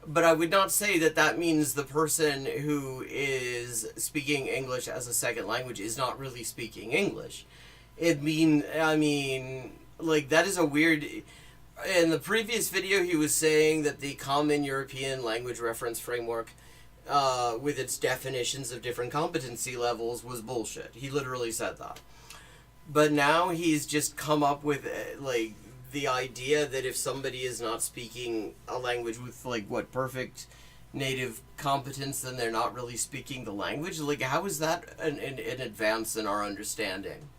but I would not say that that means the person who is speaking English as a second language is not really speaking English. I mean, like, that is a weird. In the previous video, he was saying that the Common European Language Reference Framework, with its definitions of different competency levels, was bullshit. He literally said that. But now he's just come up with, like, the idea that if somebody is not speaking a language with, like, what, perfect native competence, then they're not really speaking the language? Like, how is that an advance in our understanding?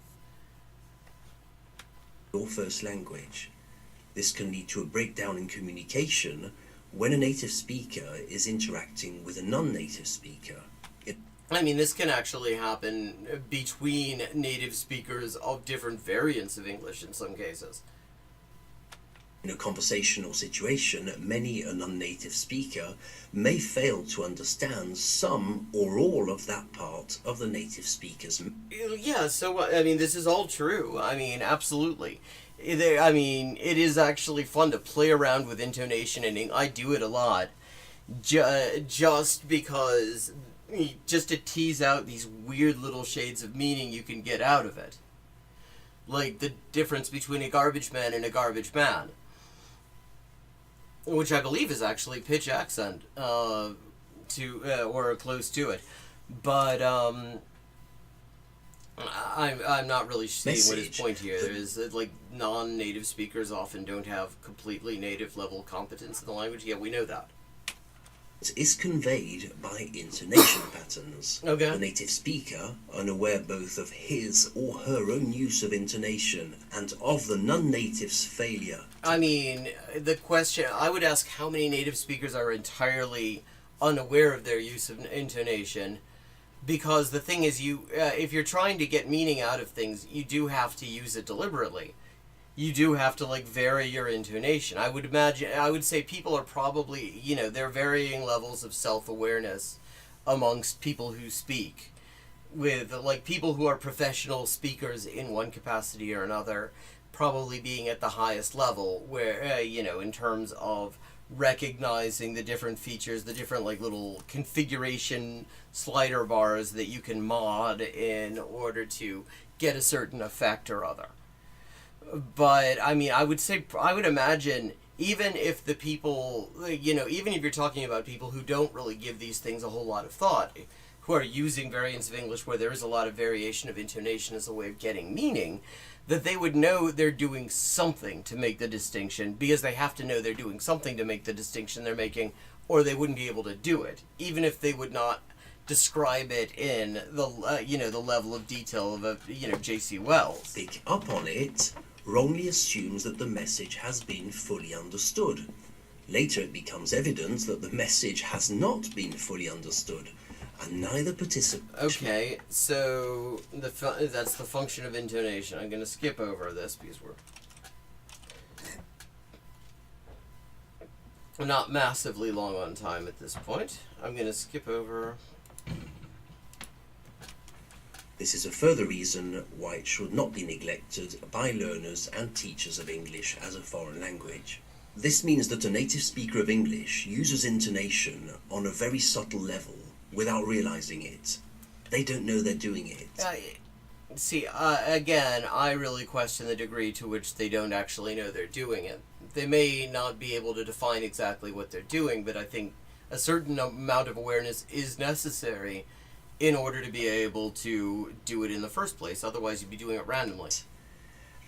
Your first language. This can lead to a breakdown in communication when a native speaker is interacting with a non-native speaker. I mean, this can actually happen between native speakers of different variants of English in some cases. In a conversational situation, many a non-native speaker may fail to understand some or all of that part of the native speaker's... Yeah, so, I mean, this is all true. I mean, absolutely. I mean, it is actually fun to play around with intonation, and I do it a lot. Just because... just to tease out these weird little shades of meaning you can get out of it. Like the difference between a garbage man and a garbage man. Which I believe is actually pitch accent, or close to it. But, I'm not really seeing what his point here is. That, like, non-native speakers often don't have completely native level competence in the language. Yeah, we know that. Is conveyed by intonation patterns. Okay. The native speaker, unaware both of his or her own use of intonation and of the non-native's failure. I mean, the question, I would ask how many native speakers are entirely unaware of their use of intonation, because the thing is, if you're trying to get meaning out of things, you do have to use it deliberately. You do have to, like, vary your intonation. I would say people are probably, there are varying levels of self-awareness amongst people who speak. With, like, people who are professional speakers in one capacity or another probably being at the highest level, where, in terms of recognizing the different features, the different, like, little configuration slider bars that you can mod in order to get a certain effect or other. But, I mean, I would imagine, even if the people, even if you're talking about people who don't really give these things a whole lot of thought, who are using variants of English where there is a lot of variation of intonation as a way of getting meaning, that they would know they're doing something to make the distinction, because they have to know they're doing something to make the distinction they're making, or they wouldn't be able to do it, even if they would not describe it in the the level of detail of a J.C. Wells. Pick up on it wrongly assumes that the message has been fully understood. Later it becomes evident that the message has not been fully understood, and neither participant... Okay, so that's the function of intonation. I'm going to skip over this because we're not massively long on time at this point. I'm going to skip over... This is a further reason why it should not be neglected by learners and teachers of English as a foreign language. This means that a native speaker of English uses intonation on a very subtle level without realizing it. They don't know they're doing it. Again, I really question the degree to which they don't actually know they're doing it. They may not be able to define exactly what they're doing, but I think a certain amount of awareness is necessary in order to be able to do it in the first place. Otherwise, you'd be doing it randomly.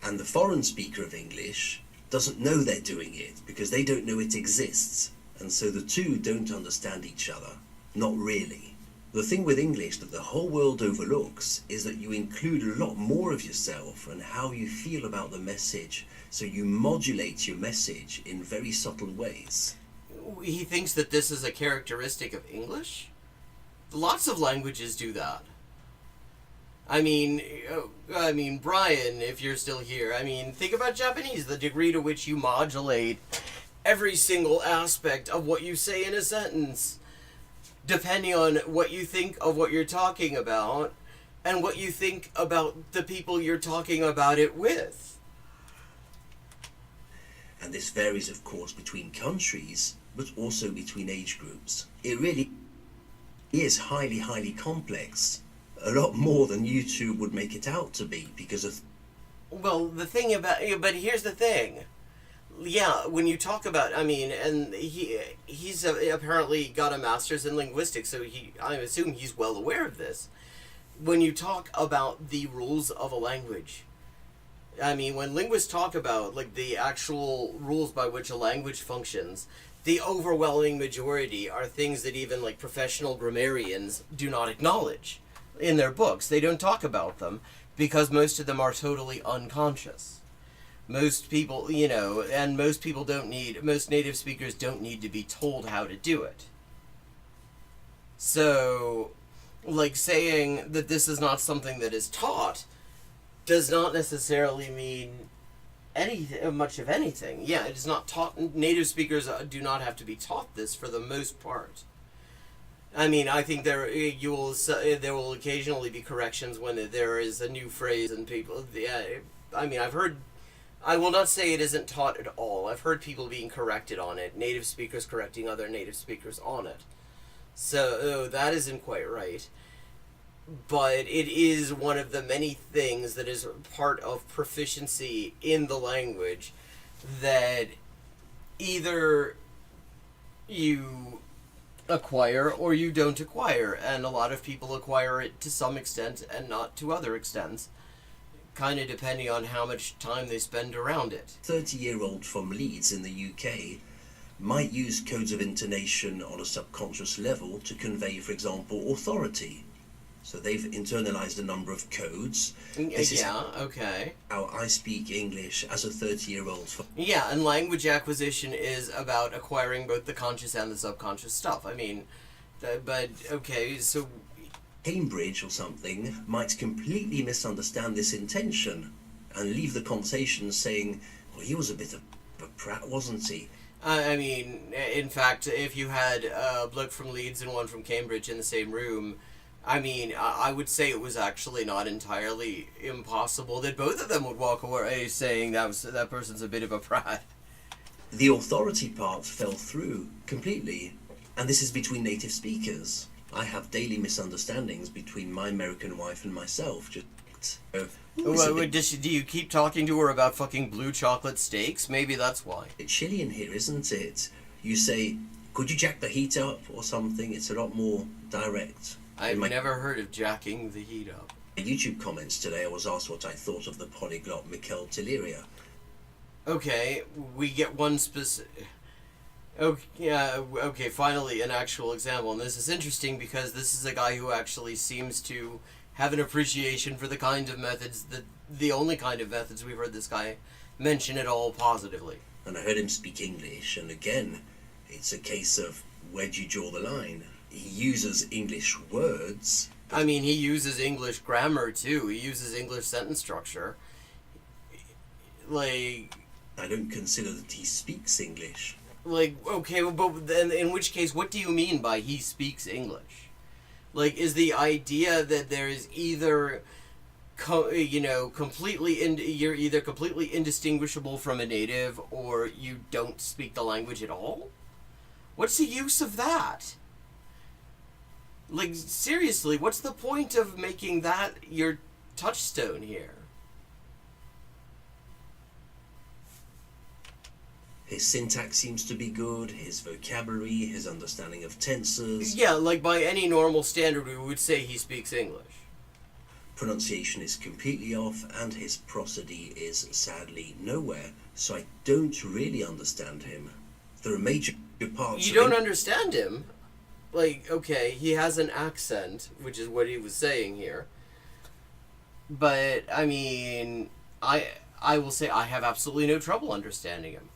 And the foreign speaker of English doesn't know they're doing it because they don't know it exists. And so the two don't understand each other. Not really. The thing with English that the whole world overlooks is that you include a lot more of yourself and how you feel about the message. So you modulate your message in very subtle ways. He thinks that this is a characteristic of English? Lots of languages do that. I mean, Brian, if you're still here, think about Japanese, the degree to which you modulate every single aspect of what you say in a sentence, depending on what you think of what you're talking about, and what you think about the people you're talking about it with. And this varies, of course, between countries, but also between age groups. It really is highly, highly complex. A lot more than YouTube would make it out to be because of... Well, but here's the thing. Yeah, when you talk about, and he's apparently got a master's in linguistics, so I assume he's well aware of this. When you talk about the rules of a language, when linguists talk about, the actual rules by which a language functions, the overwhelming majority are things that even, professional grammarians do not acknowledge in their books. They don't talk about them because most of them are totally unconscious. Most people, and most native speakers don't need to be told how to do it. So, saying that this is not something that is taught does not necessarily mean much of anything. Yeah, it is not taught. Native speakers do not have to be taught this for the most part. I think there will occasionally be corrections when there is a new phrase and people. I've heard. I will not say it isn't taught at all. I've heard people being corrected on it. Native speakers correcting other native speakers on it. So that isn't quite right. But it is one of the many things that is part of proficiency in the language that either you acquire or you don't acquire, and a lot of people acquire it to some extent and not to other extents, kind of depending on how much time they spend around it. 30-year-old from Leeds in the UK might use codes of intonation on a subconscious level to convey, for example, authority. So they've internalized a number of codes. Okay. How I speak English as a 30-year-old. Yeah, and language acquisition is about acquiring both the conscious and the subconscious stuff. So... Cambridge or something might completely misunderstand this intention and leave the conversation saying, well, he was a bit of a prat, wasn't he? In fact, if you had a bloke from Leeds and one from Cambridge in the same room, I would say it was actually not entirely impossible that both of them would walk away saying that person's a bit of a prat. The authority part fell through completely, and this is between native speakers. I have daily misunderstandings between my American wife and myself. Do you keep talking to her about fucking blue chocolate steaks? Maybe that's why. It's chilly in here, isn't it? You say, could you jack the heat up or something? It's a lot more direct. I've never heard of jacking the heat up. In YouTube comments today, I was asked what I thought of the polyglot Mikel Teleria. Okay, we get one specific... Okay, finally an actual example. And this is interesting because this is a guy who actually seems to have an appreciation for the kind of methods, the only kind of methods we've heard this guy mention at all positively. And I heard him speak English, and again, it's a case of where do you draw the line? He uses English words. I mean, he uses English grammar too. He uses English sentence structure. Like... I don't consider that he speaks English. Like, okay, but then in which case, what do you mean by he speaks English? Like, is the idea that there is either, you're either completely indistinguishable from a native, or you don't speak the language at all? What's the use of that? Like, seriously, what's the point of making that your touchstone here? His syntax seems to be good, his vocabulary, his understanding of tenses. Yeah, like by any normal standard we would say he speaks English. Pronunciation is completely off, and his prosody is sadly nowhere, so I don't really understand him. There are major parts You don't understand him? Like, okay, he has an accent, which is what he was saying here. But, I mean, I will say I have absolutely no trouble understanding him.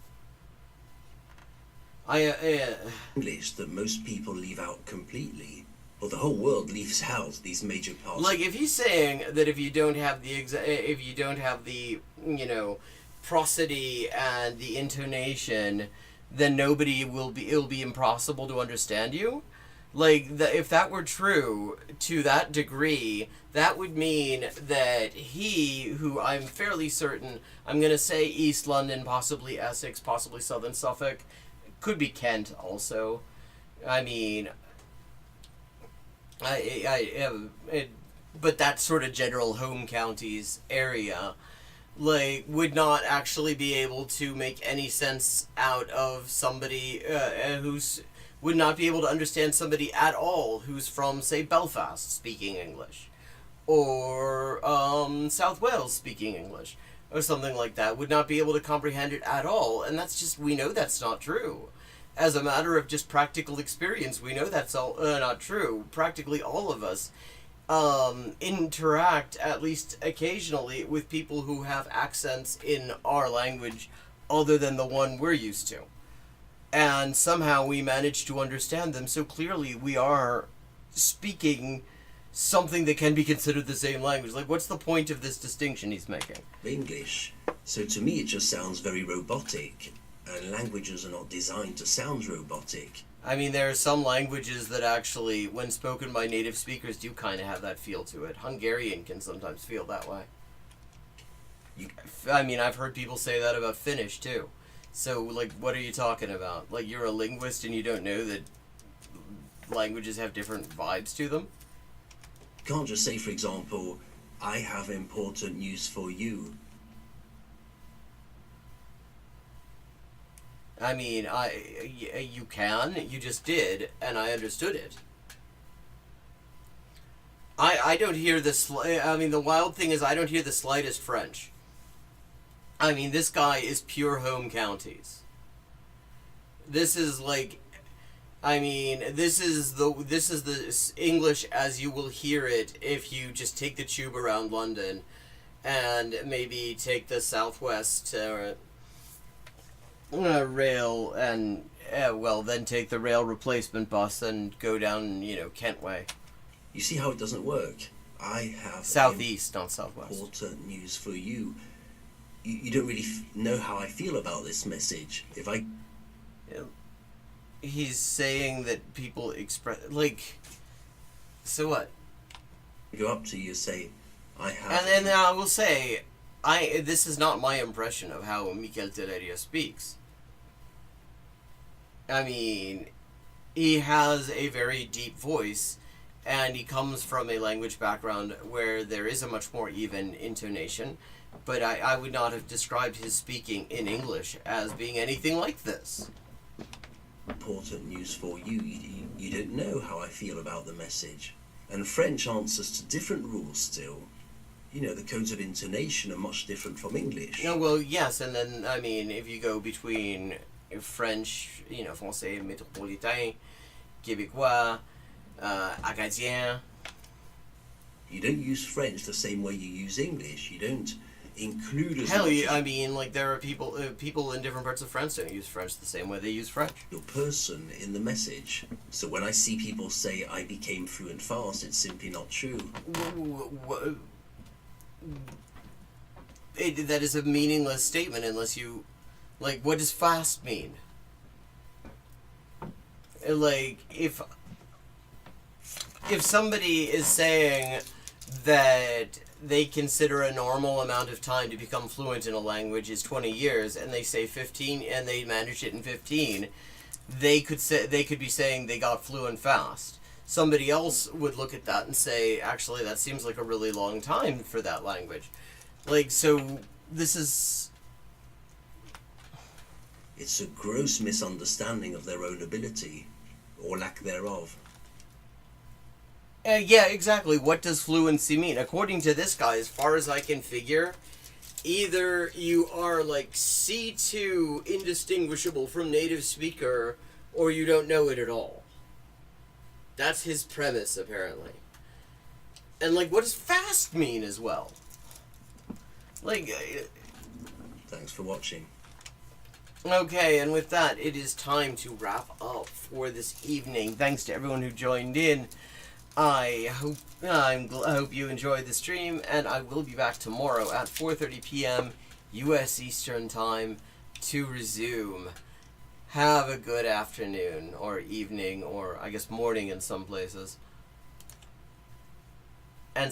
English that most people leave out completely, or the whole world leaves out these major parts. Like, if he's saying that if you don't have the prosody and the intonation, then it'll be impossible to understand you. Like, if that were true to that degree, that would mean that he, who I'm fairly certain, I'm gonna say East London, possibly Essex, possibly Southern Suffolk. Could be Kent also. I mean, but that sort of general home counties area, like, would not actually be able to make any sense out of somebody would not be able to understand somebody at all who's from, say, Belfast speaking English, or South Wales speaking English, or something like that, would not be able to comprehend it at all, and that's just, we know that's not true. As a matter of just practical experience, we know that's all not true. Practically all of us interact, at least occasionally, with people who have accents in our language other than the one we're used to. And somehow we manage to understand them, so clearly we are speaking something that can be considered the same language. Like, what's the point of this distinction he's making? English. So to me it just sounds very robotic, and languages are not designed to sound robotic. I mean, there are some languages that actually, when spoken by native speakers, do kind of have that feel to it. Hungarian can sometimes feel that way. I mean, I've heard people say that about Finnish, too. So, like, what are you talking about? Like, you're a linguist and you don't know that languages have different vibes to them? You can't just say, for example, I have important news for you. I mean, you can, you just did, and I understood it. I don't hear I mean, the wild thing is I don't hear the slightest French. I mean, this guy is pure home counties. This is like, I mean, this is the English as you will hear it if you just take the tube around London and maybe take the Southwest rail and, then take the rail replacement bus and go down, Kent way. You see how it doesn't work? I have Southeast, not Southwest. Important news for you. You don't really know how I feel about this message. If I... He's saying that people express... Like... So what? Go up to you, say, I have... And then I will say, this is not my impression of how Mikel Teleria speaks. I mean, he has a very deep voice, and he comes from a language background where there is a much more even intonation, but I would not have described his speaking in English as being anything like this. Important news for you. You don't know how I feel about the message. And French answers to different rules still. You know, the codes of intonation are much different from English. No, well, yes, and then, I mean, if you go between French, you know, français métropolitain, québécois, acadien. You don't use French the same way you use English. You don't include as Hell, much I mean, like, there are people in different parts of France don't use French the same way they use French. your person in the message. So when I see people say I became fluent fast, it's simply not true. That is a meaningless statement unless you, like, what does fast mean? Like, if somebody is saying that they consider a normal amount of time to become fluent in a language is 20 years, and they say 15, and they managed it in 15, they could be saying they got fluent fast. Somebody else would look at that and say, actually, that seems like a really long time for that language. Like, so this is... It's a gross misunderstanding of their own ability, or lack thereof. Yeah, exactly. What does fluency mean? According to this guy, as far as I can figure, either you are like C2 indistinguishable from native speaker, or you don't know it at all. That's his premise, apparently. And, like, what does fast mean as well? Like... Thanks for watching. Okay, and with that, it is time to wrap up for this evening. Thanks to everyone who joined in. I hope you enjoyed the stream, and I will be back tomorrow at 4:30 p.m. U.S. Eastern Time to resume. Have a good afternoon, or evening, or I guess morning in some places.